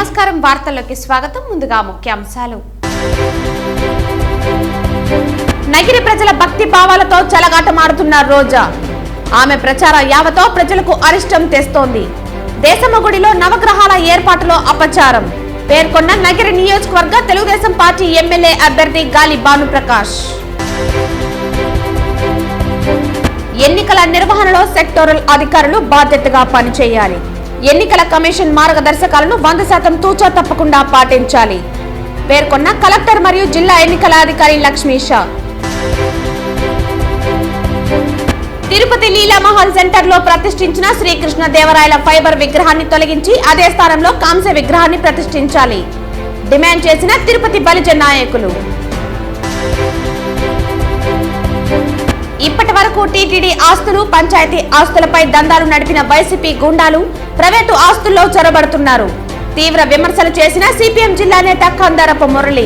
నమస్కారం వార్తల్లోకి స్వాగతం. ముందుగా ముఖ్యాంశాలు. నగిరి ప్రజల భక్తి భావాలతో చెలగాటమాడుతున్న రోజా. ఆమె ప్రచార యావతో ప్రజలకు అరిష్టం తెస్తోంది. దేశమ్మ గుడిలో నవగ్రహాల ఏర్పాటులో అపచారం పేర్కొన్న నగిరి నియోజకవర్గ తెలుగుదేశం పార్టీ ఎమ్మెల్యే అభ్యర్థి గాలి భానుప్రకాష్. ఎన్నికల నిర్వహణలో సెక్టోరల్ అధికారులు బాధ్యతగా పనిచేయాలి. ఎన్నికల కమిషన్ మార్గదర్శకాలను 100% తూచా తప్పకుండా పాటించాలి పేర్కొన్న కలెక్టర్ మరియు జిల్లా ఎన్నికల అధికారి లక్ష్మీష. తిరుపతి లీలామహల్ సెంటర్ లో ప్రతిష్ఠించిన శ్రీకృష్ణ దేవరాయల ఫైబర్ విగ్రహాన్ని తొలగించి అదే స్థానంలో కాంస్య విగ్రహాన్ని ప్రతిష్ఠించాలి డిమాండ్ చేసిన తిరుపతి బలిజ నాయకులు. ఇప్పటి వరకు టీటీడీ ఆస్తులు, పంచాయతీ ఆస్తులపై దందాలు నడిపిన వైసీపీ గూండాలు ప్రైవేటు ఆస్తుల్లో చొరబడుతున్నారు. తీవ్ర విమర్శలు చేసిన సిపిఎం జిల్లా నేత కందారపు మురళి.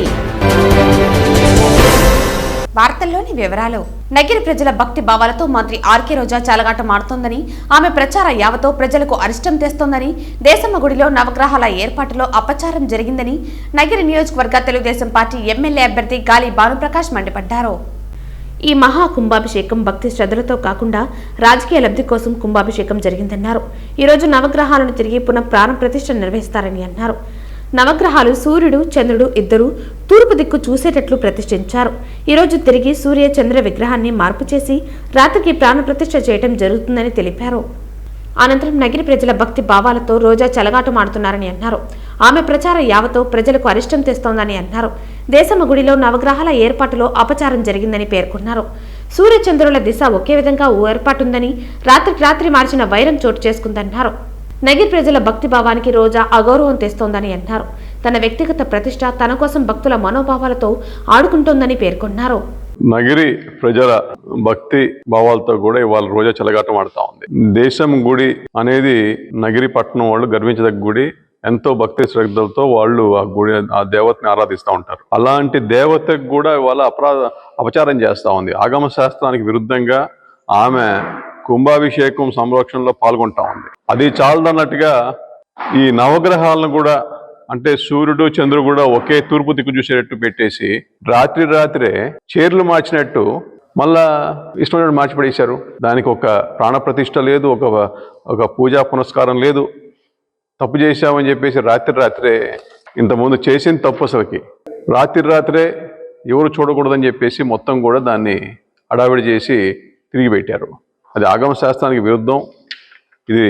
వార్తల్లోని వివరాలు. నగిరి ప్రజల భక్తి భావాలతో మంత్రి ఆర్కే రోజా చెలగాటమాడుతోందని, ఆమె ప్రచార యావతో ప్రజలకు అరిష్టం తెస్తోందని, దేశమ్మ గుడిలో నవగ్రహాల ఏర్పాటులో అపచారం జరిగిందని నగిరి నియోజకవర్గ తెలుగుదేశం పార్టీ ఎమ్మెల్యే అభ్యర్థి గాలి భానుప్రకాష్ మండిపడ్డారు. ఈ మహా కుంభాభిషేకం భక్తి శ్రద్ధలతో కాకుండా రాజకీయ లబ్ధి కోసం కుంభాభిషేకం జరిగిందన్నారు. ఈరోజు నవగ్రహాలను తిరిగి పునః ప్రాణ ప్రతిష్ఠ నిర్వహిస్తారని అన్నారు. నవగ్రహాలు సూర్యుడు, చంద్రుడు ఇద్దరు తూర్పు దిక్కు చూసేటట్లు ప్రతిష్ఠించారు. ఈరోజు తిరిగి సూర్య చంద్ర విగ్రహాన్ని మార్పు చేసి రాత్రికి ప్రాణ ప్రతిష్ఠ చేయడం జరుగుతుందని తెలిపారు. అనంతరం నగిరి ప్రజల భక్తి భావాలతో రోజా చెలగాటమాడుతున్నారని అన్నారు. ఆమె ప్రచార యావతో ప్రజలకు అరిష్టం తెస్తోందని అన్నారు. దేశమ్మ గుడిలో నవగ్రహాల ఏర్పాటులో అపచారం జరిగిందని పేర్కొన్నారు. సూర్యచంద్రుల దిశ ఒకే విధంగా ఏర్పాటుందని, రాత్రికి రాత్రి మార్చిన వైరం చోటు చేసుకుందన్నారు. నగిరి ప్రజల భక్తి భావానికి రోజా అగౌరవం తెస్తోందని అన్నారు. తన వ్యక్తిగత ప్రతిష్ట తన కోసం భక్తుల మనోభావాలతో ఆడుకుంటోందని పేర్కొన్నారు. నగిరి ప్రజల భక్తి భావాలతో కూడా ఇవాళ రోజా చెలగాటం ఆడుతా ఉంది. దేశం గుడి అనేది నగిరి పట్టణం వాళ్ళు గర్వించదగ్గ గుడి. ఎంతో భక్తి శ్రద్ధలతో వాళ్ళు ఆ గుడి, ఆ దేవతని ఆరాధిస్తూ ఉంటారు. అలాంటి దేవతకు కూడా ఇవాళ అపచారం చేస్తూ ఉంది. ఆగమ శాస్త్రానికి విరుద్ధంగా ఆమె కుంభాభిషేకం సంరక్షణలో పాల్గొంటా ఉంది. అది చాలదన్నట్టుగా ఈ నవగ్రహాలను కూడా, అంటే సూర్యుడు చంద్రుడు కూడా ఒకే తూర్పు దిక్కు చూసేటట్టు పెట్టేసి రాత్రే చీరలు మార్చినట్టు మళ్ళా ఇష్టమైనట్టు మార్చి పడేశారు. దానికి ఒక ప్రాణప్రతిష్ఠ లేదు, ఒక పూజా పునస్కారం లేదు. తప్పు చేశామని చెప్పేసి రాత్రే ఇంతకుముందు చేసిన తప్పు అసలుకి రాత్రే ఎవరు చూడకూడదని చెప్పేసి మొత్తం కూడా దాన్ని హడావిడి చేసి తిరిగి పెట్టారు. అది ఆగమ శాస్త్రానికి విరుద్ధం. ఇది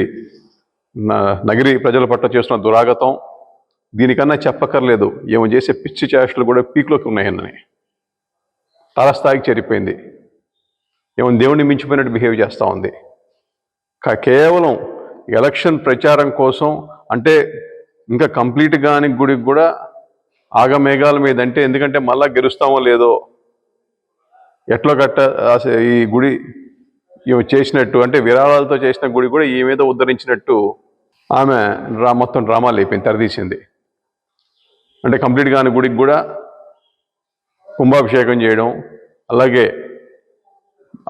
నగిరి ప్రజల పట్ల చేస్తున్న దురాగతం. దీనికన్నా చెప్పక్కర్లేదు. ఏమో చేసే పిచ్చి చేష్టలు కూడా పీక్లోకి ఉన్నాయని తారస్థాయికి చేరిపోయింది. ఏమో దేవుణ్ణి మించిపోయినట్టు బిహేవ్ చేస్తూ ఉంది. కేవలం ఎలక్షన్ ప్రచారం కోసం, అంటే ఇంకా కంప్లీట్ కాని గుడికి కూడా ఆగమేఘాల మీద, అంటే ఎందుకంటే మళ్ళా గెలుస్తామో లేదో ఎట్లా ఈ గుడి చేసినట్టు, అంటే విరాళాలతో చేసిన గుడి కూడా ఈ మీద ఉద్ధరించినట్టు ఆమె మొత్తం డ్రామాలు అయిపోయింది, తెరదీసింది. అంటే కంప్లీట్ కాని గుడికి కూడా కుంభాభిషేకం చేయడం, అలాగే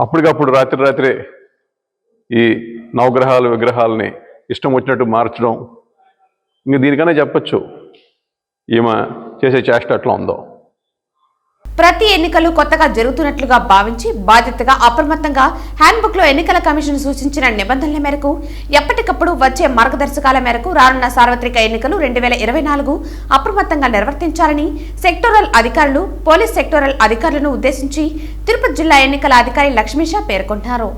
అప్పటికప్పుడు రాత్రే ఈ నవగ్రహాల విగ్రహాలని ఇష్టం వచ్చినట్టు మార్చడం. ఇంక దీనికన్నా చెప్పచ్చు ఈమె చేసే చేష్ట ఎట్లా ఉందో. ప్రతి ఎన్నికలు కొత్తగా జరుగుతున్నట్లుగా భావించి బాధ్యతగా అప్రమత్తంగా హ్యాండ్బుక్ లో ఎన్నికల కమిషన్ సూచించిన నిబంధనల మేరకు ఎప్పటికప్పుడు వచ్చే మార్గదర్శకాల మేరకు రానున్న సార్వత్రిక ఎన్నికలు 2024 అప్రమత్తంగా నిర్వర్తించాలని సెక్టోరల్ అధికారులు, పోలీస్ సెక్టోరల్ అధికారులను ఉద్దేశించి తిరుపతి జిల్లా ఎన్నికల అధికారి లక్ష్మీష పేర్కొంటారు.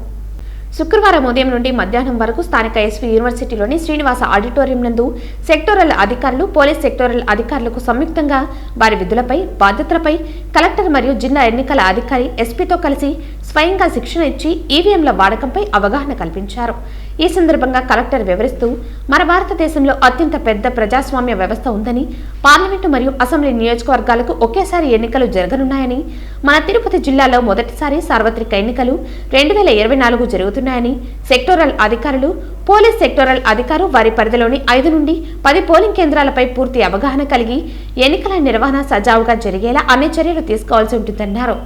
శుక్రవారం ఉదయం నుండి మధ్యాహ్నం వరకు స్థానిక ఎస్వి యూనివర్సిటీలోని శ్రీనివాస ఆడిటోరియం నందు సెక్టోరల్ అధికారులు, పోలీస్ సెక్టోరల్ అధికారులకు సంయుక్తంగా వారి విధులపై, బాధ్యతలపై కలెక్టర్ మరియు జిల్లా ఎన్నికల అధికారి ఎస్పీతో కలిసి స్వయంగా శిక్షణ ఇచ్చి ఈవీఎంల వాడకంపై అవగాహన కల్పించారు. ఈ సందర్భంగా కలెక్టర్ వివరిస్తూ, మన భారతదేశంలో అత్యంత పెద్ద ప్రజాస్వామ్య వ్యవస్థ ఉందని, పార్లమెంటు మరియు అసెంబ్లీ నియోజకవర్గాలకు ఒకేసారి ఎన్నికలు జరగనున్నాయని, మన తిరుపతి జిల్లాలో మొదటిసారి సార్వత్రిక ఎన్నికలు 2024 జరుగుతున్నాయని, సెక్టోరల్ అధికారులు, పోలీస్ సెక్టోరల్ అధికారు వారి పరిధిలోని 5 నుండి 10 పోలింగ్ కేంద్రాలపై పూర్తి అవగాహన కలిగి ఎన్నికల నిర్వహణ సజావుగా జరిగేలా అన్ని చర్యలు తీసుకోవాల్సి ఉంటుందన్నారు.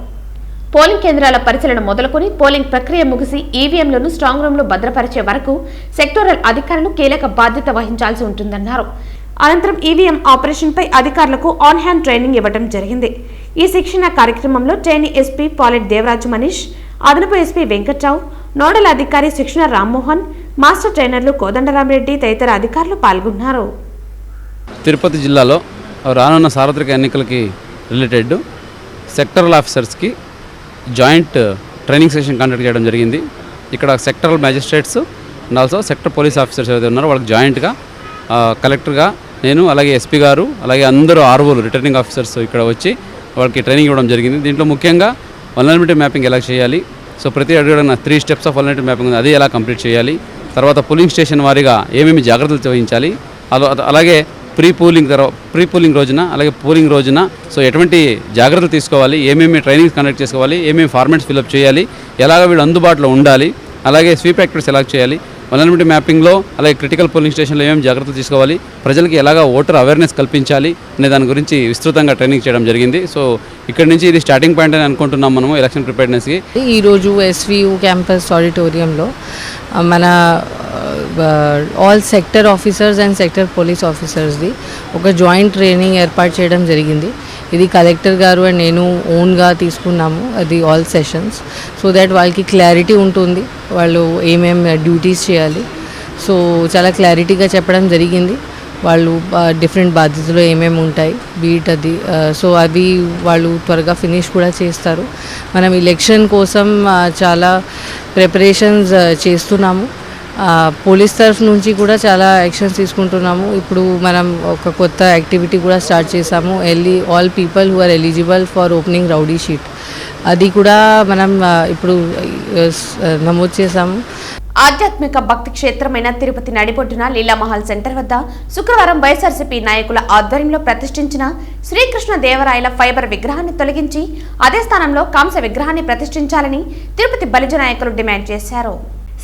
పోలింగ్ కేంద్రాల పరిశీలన మొదలుకొని పోలింగ్ ప్రక్రియ ముగిసి ఈవీఎంలను స్ట్రాంగ్ రూమ్ లో భద్రపరిచే వరకు సెక్టోరల్ అధికారులు కీలక బాధ్యత వహించాల్సి ఉంటుందన్నారు. అనంతరం ఈవీఎం ఆపరేషన్పై అధికారులకు ఆన్ హ్యాండ్ ట్రైనింగ్ ఇవ్వడం జరిగింది. ఈ శిక్షణ కార్యక్రమంలో training SP pallet Devaraju Manish, అదనపు ఎస్పీ వెంకట్రావు, నోడల్ అధికారి శిక్షణ రామ్మోహన్, మాస్టర్ ట్రైనర్లు కోదండరామిరెడ్డి తదితర అధికారులు పాల్గొన్నారు. తిరుపతి జిల్లాలో రానున్న సార్వత్రిక ఎన్నికలకి రిలేటెడ్ సెక్టరల్ ఆఫీసర్స్కి జాయింట్ ట్రైనింగ్ సెషన్ కండక్ట్ చేయడం జరిగింది. ఇక్కడ sectoral magistrates and also sector police officers ఏదైతే ఉన్నారో వాళ్ళకి జాయింట్గా కలెక్టర్గా నేను, అలాగే ఎస్పీ గారు, అలాగే అందరూ ఆర్ఓలు రిటర్నింగ్ ఆఫీసర్స్ ఇక్కడ వచ్చి వాళ్ళకి ట్రైనింగ్ ఇవ్వడం జరిగింది. దీంట్లో ముఖ్యంగా వల్నరబిలిటీ మ్యాపింగ్ ఎలా చేయాలి, సో ప్రతి అడుగున 3 steps ఆఫ్ వల్నరబిలిటీ మ్యాపింగ్ ఉంది, అది ఎలా కంప్లీట్ చేయాలి, తర్వాత పోలింగ్ స్టేషన్ వారీగా ఏమేమి జాగ్రత్తలు వహించాలి, అలాగే ప్రీ పూలింగ్ రోజున అలాగే పోలింగ్ రోజున సో ఎటువంటి జాగ్రత్తలు తీసుకోవాలి, ఏమేమి ట్రైనింగ్స్ కండక్ట్ చేసుకోవాలి, ఏమేమి ఫార్మాట్స్ ఫిల్అప్ చేయాలి, ఎలాగ వీళ్ళు అందుబాటులో ఉండాలి, అలాగే స్వీప్ యాక్టివిటీస్ ఎలా చేయాలి, వల్నరబిలిటీ మ్యాపింగ్లో అలాగే క్రిటికల్ పోలింగ్ స్టేషన్లో ఏమేమి జాగ్రత్తలు తీసుకోవాలి, ప్రజలకి ఎలాగ ఓటర్ అవేర్నెస్ కల్పించాలి అనే దాని గురించి విస్తృతంగా ట్రైనింగ్ చేయడం జరిగింది. సో ఇక్కడ నుంచి ఇది స్టార్టింగ్ పాయింట్ అని అనుకుంటున్నాం మనము ఎలక్షన్ ప్రిపేర్నెస్కి. ఈరోజు ఎస్వియు క్యాంపస్ ఆడిటోరియంలో మన all sector officers and sector police ఆఫీసర్స్ది ఒక జాయింట్ ట్రైనింగ్ ఏర్పాటు చేయడం జరిగింది. ఇది కలెక్టర్ గారు అండ్ నేను ఓన్గా తీసుకున్నాము, అది ఆల్ సెషన్స్, సో దట్ వాళ్ళకి క్లారిటీ ఉంటుంది వాళ్ళు ఏమేమి డ్యూటీస్ చేయాలి. సో చాలా క్లారిటీగా చెప్పడం జరిగింది, వాళ్ళు డిఫరెంట్ బాధ్యతలు ఏమేమి ఉంటాయి బీట్ అది. సో అవి వాళ్ళు త్వరగా ఫినిష్ కూడా చేస్తారు. మనం ఎలక్షన్ కోసం చాలా ప్రిపరేషన్స్ చేస్తున్నాము. పోలీస్ తరఫు నుంచి కూడా చాలా యాక్షన్స్ తీసుకుంటున్నాము. ఇప్పుడు మనం ఒక కొత్త యాక్టివిటీ కూడా స్టార్ట్ చేసాము, all people who are eligible for opening rowdy sheet, అది కూడా మనం ఇప్పుడు నమోదు చేసాము. ఆధ్యాత్మిక భక్తి క్షేత్రమైన తిరుపతి నడిబొడ్డున లీలామహల్ సెంటర్ వద్ద శుక్రవారం వైఎస్ఆర్సీపీ నాయకుల ఆధ్వర్యంలో ప్రతిష్ఠించిన శ్రీకృష్ణ దేవరాయల ఫైబర్ విగ్రహాన్ని తొలగించి అదే స్థానంలో కాంస్య విగ్రహాన్ని ప్రతిష్ఠించాలని తిరుపతి బలిజ నాయకులు డిమాండ్ చేశారు.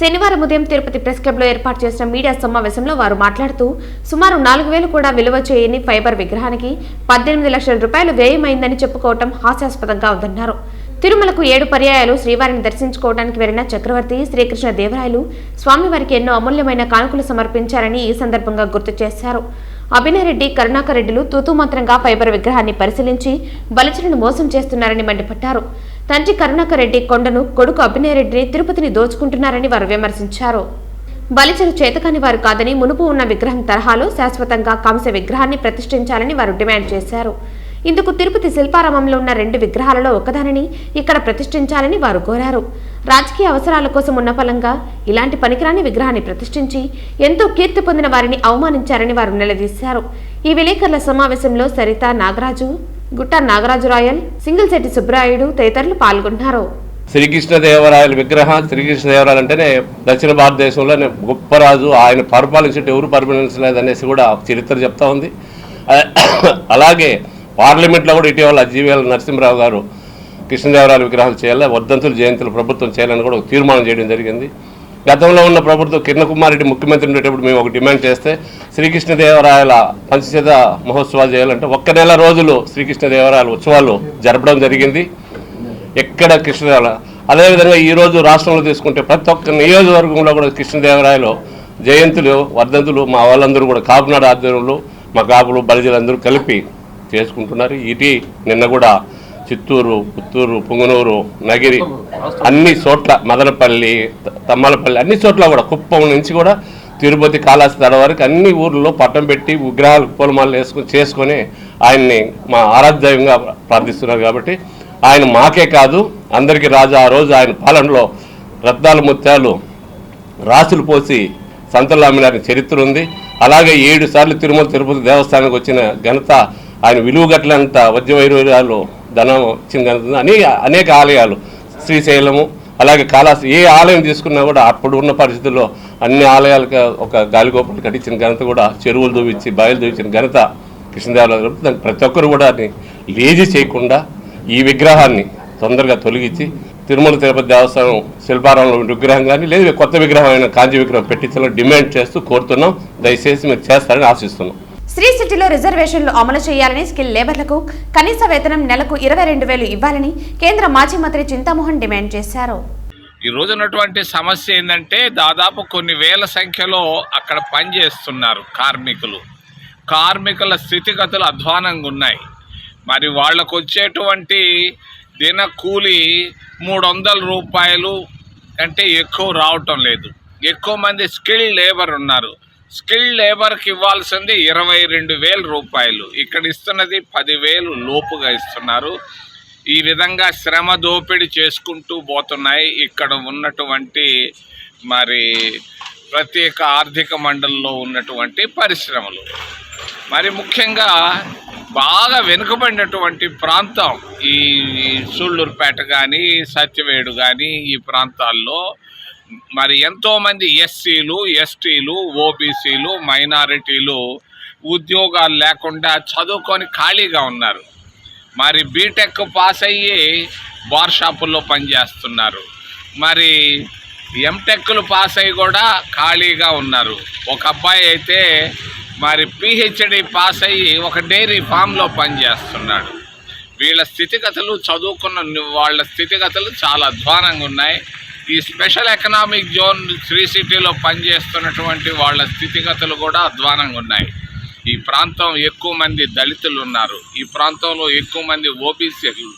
శనివారం ఉదయం తిరుపతి ప్రెస్ క్లబ్లో ఏర్పాటు చేసిన మీడియా సమావేశంలో వారు మాట్లాడుతూ సుమారు 4,000 కూడా విలువ చేయని ఫైబర్ విగ్రహానికి 18 లక్షల రూపాయలు వ్యయమైందని చెప్పుకోవటం హాస్యాస్పదంగా ఉందన్నారు. తిరుమలకు 7 పర్యాయాలు శ్రీవారిని దర్శించుకోవడానికి వెళ్లిన చక్రవర్తి శ్రీకృష్ణ దేవరాయలు స్వామివారికి ఎన్నో అమూల్యమైన కానుకలు సమర్పించారని ఈ సందర్భంగా గుర్తు చేశారు. అభినయ్ రెడ్డి, కరుణాకర్ రెడ్డిలు తూతుమంత్రంగా ఫైబర్ విగ్రహాన్ని పరిశీలించి బలిజలను మోసం చేస్తున్నారని మండిపడ్డారు. తండ్రి కరుణాకర్ రెడ్డి కొండను, కొడుకు అభినయ్ రెడ్డిని తిరుపతిని దోచుకుంటున్నారని వారు విమర్శించారు. బలిజలు చేతకాని వారు కాదని మునుపు ఉన్న విగ్రహం తరహాలో శాశ్వతంగా కాంస్య విగ్రహాన్ని ప్రతిష్ఠించాలని వారు డిమాండ్ చేశారు. ఇందుకు తిరుపతి శిల్పారామంలో ఉన్న 2 విగ్రహాలలో ఒకదానిని ఇక్కడ ప్రతిష్ఠించాలని వారు కోరారు. రాజకీయ అవసరాల కోసం ఉన్న ఫలంగా ఇలాంటి పనికిరాని విగ్రహాన్ని ప్రతిష్ఠించి ఎంతో కీర్తి పొందిన వారిని అవమానించారని వారు నిలదీశారు. ఈ విలేకరుల సమావేశంలో సరిత నాగరాజు, గుట్ట నాగరాజు రాయల్, సింగిల్శెట్టి సుబ్బరాయుడు తదితరులు పాల్గొన్నారు. శ్రీకృష్ణదేవరాయల విగ్రహం, శ్రీకృష్ణదేవరాయలు అంటేనే దక్షిణ భారతదేశంలోనే గొప్ప రాజు, ఆయన పరిపాలించే ఎవరు పరిపాలించలేదనేసి కూడా చరిత్ర చెప్తా ఉంది. అలాగే పార్లమెంట్లో కూడా ఇటీవల జీవీఎల్ నరసింహరావు గారు కృష్ణదేవరాయల విగ్రహాలు చేయాలి, వర్ధంతులు జయంతులు ప్రభుత్వం చేయాలని కూడా ఒక తీర్మానం చేయడం జరిగింది. గతంలో ఉన్న ప్రభుత్వం కిరణ్ కుమార్ రెడ్డి ముఖ్యమంత్రి ఉండేటప్పుడు మేము ఒక డిమాండ్ చేస్తే శ్రీకృష్ణదేవరాయల పంచశత మహోత్సవాలు చేయాలంటే 1 నెల రోజులు శ్రీకృష్ణదేవరాయల ఉత్సవాలు జరపడం జరిగింది. ఎక్కడ కృష్ణదేవరాయల అదేవిధంగా ఈరోజు రాష్ట్రంలో తీసుకుంటే ప్రతి ఒక్క నియోజకవర్గంలో కూడా కృష్ణదేవరాయలు జయంతులు వర్ధంతులు మా వాళ్ళందరూ కూడా కాపునాడు ఆధ్వర్యంలో మా కాపులు బలిజలందరూ కలిపి చేసుకుంటున్నారు. నిన్న కూడా చిత్తూరు, పుత్తూరు, పుంగనూరు, నగిరి అన్ని చోట్ల, మదనపల్లి, తమ్మలపల్లి అన్ని చోట్ల కూడా, కుప్పం నుంచి కూడా తిరుపతి, కాళహస్తి వరకు అన్ని ఊర్లలో పట్టం పెట్టి విగ్రహాలు పూలమాలలు చేసుకొని ఆయన్ని మా ఆరాధ్యంగా ప్రార్థిస్తున్నారు. కాబట్టి ఆయన మాకే కాదు అందరికీ రాజు. ఆ రోజు ఆయన పాలనలో రత్నాలు ముత్యాలు రాసులు పోసి సంతలు అమ్మిన చరిత్ర ఉంది. అలాగే 7 సార్లు తిరుమల తిరుపతి దేవస్థానానికి వచ్చిన ఘనత ఆయన విలువ గట్లంత వజ్రవైరాలు ధనం ఇచ్చిన ఘనత. అనేక ఆలయాలు, శ్రీశైలము, అలాగే కాళహస్తి, ఏ ఆలయం తీసుకున్నా కూడా అప్పుడు ఉన్న పరిస్థితుల్లో అన్ని ఆలయాలకు ఒక గాలిగోపులు కట్టించిన ఘనత కూడా, చెరువులు దూవించి బాయిలు దూవించిన ఘనత కృష్ణదేవరాయలు. దానికి ప్రతి ఒక్కరు కూడా లేజీ చేయకుండా ఈ విగ్రహాన్ని తొందరగా తొలగించి తిరుమల తిరుపతి దేవస్థానం శిల్పారామంలో విగ్రహం కానీ లేదా కొత్త విగ్రహం అయిన కాంచి విగ్రహం పెట్టించాలని డిమాండ్ చేస్తూ కోరుతున్నాం. దయచేసి మీరు చేస్తారని ఆశిస్తున్నాం. శ్రీ సిటీలో రిజర్వేషన్లు అమలు చేయాలని, స్కిల్ లేబర్లకు కనీస వేతనం నెలకు 22,000 ఇవ్వాలని కేంద్ర మాజీ మంత్రి చింతామోహన్ డిమాండ్ చేశారు. ఈ రోజు ఉన్నటువంటి సమస్య ఏంటంటే దాదాపు కొన్ని వేల సంఖ్యలో అక్కడ పనిచేస్తున్నారు కార్మికులు. కార్మికుల స్థితిగతులు అధ్వానంగా ఉన్నాయి. మరి వాళ్ళకు వచ్చేటువంటి దిన కూలి 300 రూపాయలు కంటే ఎక్కువ రావటం లేదు. ఎక్కువ మంది స్కిల్డ్ లేబర్ ఉన్నారు. స్కిల్డ్ లేబర్కి ఇవ్వాల్సింది 22,000 రూపాయలు, ఇక్కడ ఇస్తున్నది 10,000 లోపుగా ఇస్తున్నారు. ఈ విధంగా శ్రమ దోపిడీ చేసుకుంటూ పోతున్నాయి ఇక్కడ ఉన్నటువంటి మరి ప్రత్యేక ఆర్థిక మండలిలో ఉన్నటువంటి పరిశ్రమలు. మరి ముఖ్యంగా బాగా వెనుకబడినటువంటి ప్రాంతం ఈ సూళ్ళూరుపేట కానీ సత్యవేడు కానీ ఈ ప్రాంతాల్లో మరి ఎంతోమంది ఎస్సీలు, ఎస్టీలు, ఓబీసీలు, మైనారిటీలు ఉద్యోగాలు లేకుండా చదువుకొని ఖాళీగా ఉన్నారు. మరి బీటెక్ పాస్ అయ్యి బార్ షాపుల్లో పనిచేస్తున్నారు. మరి ఎంటెక్లు పాస్ అయ్యి కూడా ఖాళీగా ఉన్నారు. ఒక అబ్బాయి అయితే మరి పిహెచ్డి పాస్ అయ్యి ఒక డైరీ ఫామ్లో పనిచేస్తున్నాడు. వీళ్ళ స్థితిగతులు, చదువుకున్న వాళ్ళ స్థితిగతులు చాలా అధ్వానంగా ఉన్నాయి. ఈ స్పెషల్ ఎకనామిక్ జోన్ శ్రీ సిటీలో పనిచేస్తున్నటువంటి వాళ్ళ స్థితిగతులు కూడా అధ్వానంగా ఉన్నాయి. ఈ ప్రాంతం ఎక్కువ మంది దళితులు ఉన్నారు. ఈ ప్రాంతంలో ఎక్కువ మంది ఓబీసీలు.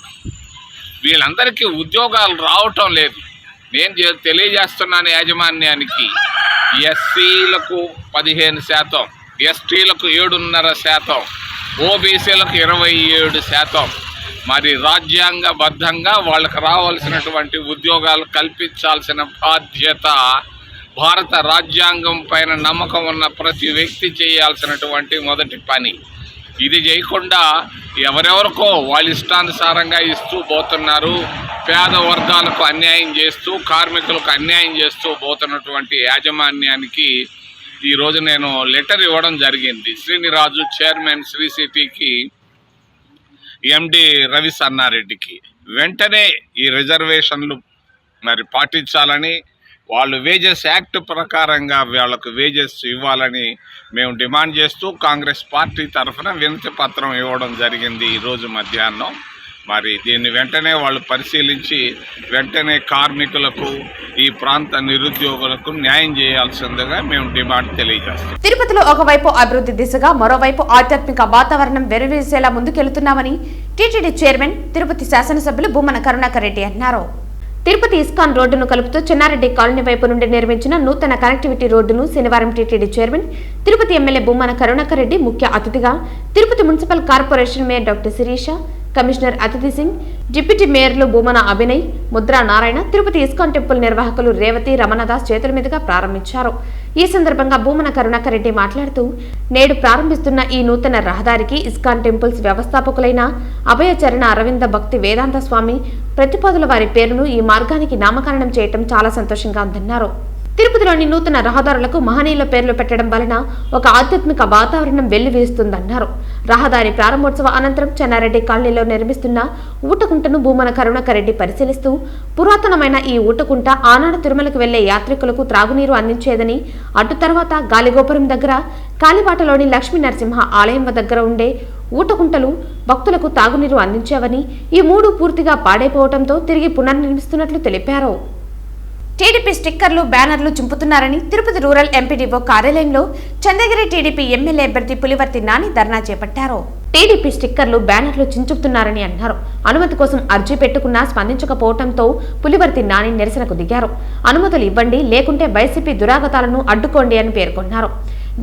వీళ్ళందరికీ ఉద్యోగాలు రావటం లేదు. నేను తెలియజేస్తున్నాను యాజమాన్యానికి, ఎస్సీలకు 15%, ఎస్టీలకు 7.5%, ఓబీసీలకు 27%. మరి రాజ్యాంగబద్ధంగా వాళ్ళకి రావాల్సినటువంటి ఉద్యోగాలు కల్పించాల్సిన బాధ్యత భారత రాజ్యాంగం పైన నమ్మకం ఉన్న ప్రతి వ్యక్తి చేయాల్సినటువంటి మొదటి పని. ఇది చేయకుండా ఎవరెవరికో వాళ్ళ ఇష్టానుసారంగా ఇస్తూ పోతున్నారు. పేద వర్గాలకు అన్యాయం చేస్తూ, కార్మికులకు అన్యాయం చేస్తూ పోతున్నటువంటి యాజమాన్యానికి ఈరోజు నేను లెటర్ ఇవ్వడం జరిగింది. శ్రీనిరాజు చైర్మన్ శ్రీ సిటీకి, ఎండి రవి సన్నారెడ్డికి వెంటనే ఈ రిజర్వేషన్లు మరి పాటించాలని, వాళ్ళు వేజెస్ యాక్ట్ ప్రకారంగా వాళ్ళకు వేజెస్ ఇవ్వాలని మేము డిమాండ్ చేస్తూ కాంగ్రెస్ పార్టీ తరఫున వినతి పత్రం ఇవ్వడం జరిగింది ఈరోజు మధ్యాహ్నం. మరి దీన్ని వెంటనే వాళ్ళు పరిశీలించి వెంటనే కార్మికులకు, ఈ ప్రాంత నిరుద్యోగులకు న్యాయం చేయాల్సిందిగా మేము డిమాండ్ తెలియజేస్తాం. తిరుపతిలో ఒకవైపు అభివృద్ధి దిశగా, మరోవైపు ఆధ్యాత్మిక వాతావరణం వెరవేసేలా ముందుకెళ్తున్నామని టీటీడీ చైర్మన్, తిరుపతి శాసనసభ్యులు భూమన కరుణాకర్ రెడ్డి అన్నారు. తిరుపతి ఇస్కాన్ రోడ్డును కలుపుతూ చెన్నారెడ్డి కాలనీ వైపు నుండి నిర్మించిన నూతన కనెక్టివిటీ రోడ్డును శనివారం TTD chairman, Tirupati MLA Bhumana Karunakar Reddy ముఖ్య అతిథిగా, Tirupati municipal corporation mayor doctor Sirisha, commissioner Aditi Singh, deputy మేయర్లు భూమన అభినయ్, ముద్రా నారాయణ, తిరుపతి ఇస్కాన్ టెంపుల్ నిర్వాహకులు రేవతి, రమణదాస్ చేతుల మీదుగా ప్రారంభించారు. ఈ సందర్భంగా భూమన కరుణాకర్ రెడ్డి మాట్లాడుతూ, నేడు ప్రారంభిస్తున్న ఈ నూతన రహదారికి ఇస్కాన్ టెంపుల్స్ వ్యవస్థాపకులైన అభయచరణ అరవింద భక్తి వేదాంత స్వామి ప్రతిపాదుల వారి పేరును ఈ మార్గానికి నామకరణం చేయటం చాలా సంతోషంగా ఉందన్నారు. తిరుపతిలోని నూతన రహదారులకు మహనీయుల పేర్లు పెట్టడం వలన ఒక ఆధ్యాత్మిక వాతావరణం వెల్లివిరుస్తుందన్నారు. రహదారి ప్రారంభోత్సవ అనంతరం చెన్నారెడ్డి కాలనీలో నిర్మిస్తున్న ఊటకుంటను భూమన కరుణాకర్ రెడ్డి పరిశీలిస్తూ, పురాతనమైన ఈ ఊటకుంట ఆనాడు తిరుమలకు వెళ్లే యాత్రికులకు త్రాగునీరు అందించేదని, అటు తర్వాత గాలిగోపురం దగ్గర కాలిబాటలోని లక్ష్మీ నరసింహ ఆలయం దగ్గర ఉండే ఊటకుంటలు భక్తులకు తాగునీరు అందించేవని, ఈ మూడు పూర్తిగా పాడైపోవడంతో తిరిగి పునర్నిర్మిస్తున్నట్లు తెలిపారు. టీడీపీ స్టిక్కర్లు, బ్యానర్లు చింపుతున్నారని తిరుపతి రూరల్ ఎంపీడీఓ కార్యాలయంలో చంద్రగిరి టీడీపీ ఎమ్మెల్యే అభ్యర్థి పులివర్తి నాని ధర్నా చేపట్టారు. టీడీపీ స్టిక్కర్లు, బ్యానర్లు చించుతున్నారని అన్నారు. అనుమతి కోసం అర్జీ పెట్టుకున్నా స్పందించకపోవడంతో పులివర్తి నాని నిరసనకు దిగారు. అనుమతులు ఇవ్వండి, లేకుంటే వైసీపీ దురాగతాలను అడ్డుకోండి అని పేర్కొన్నారు.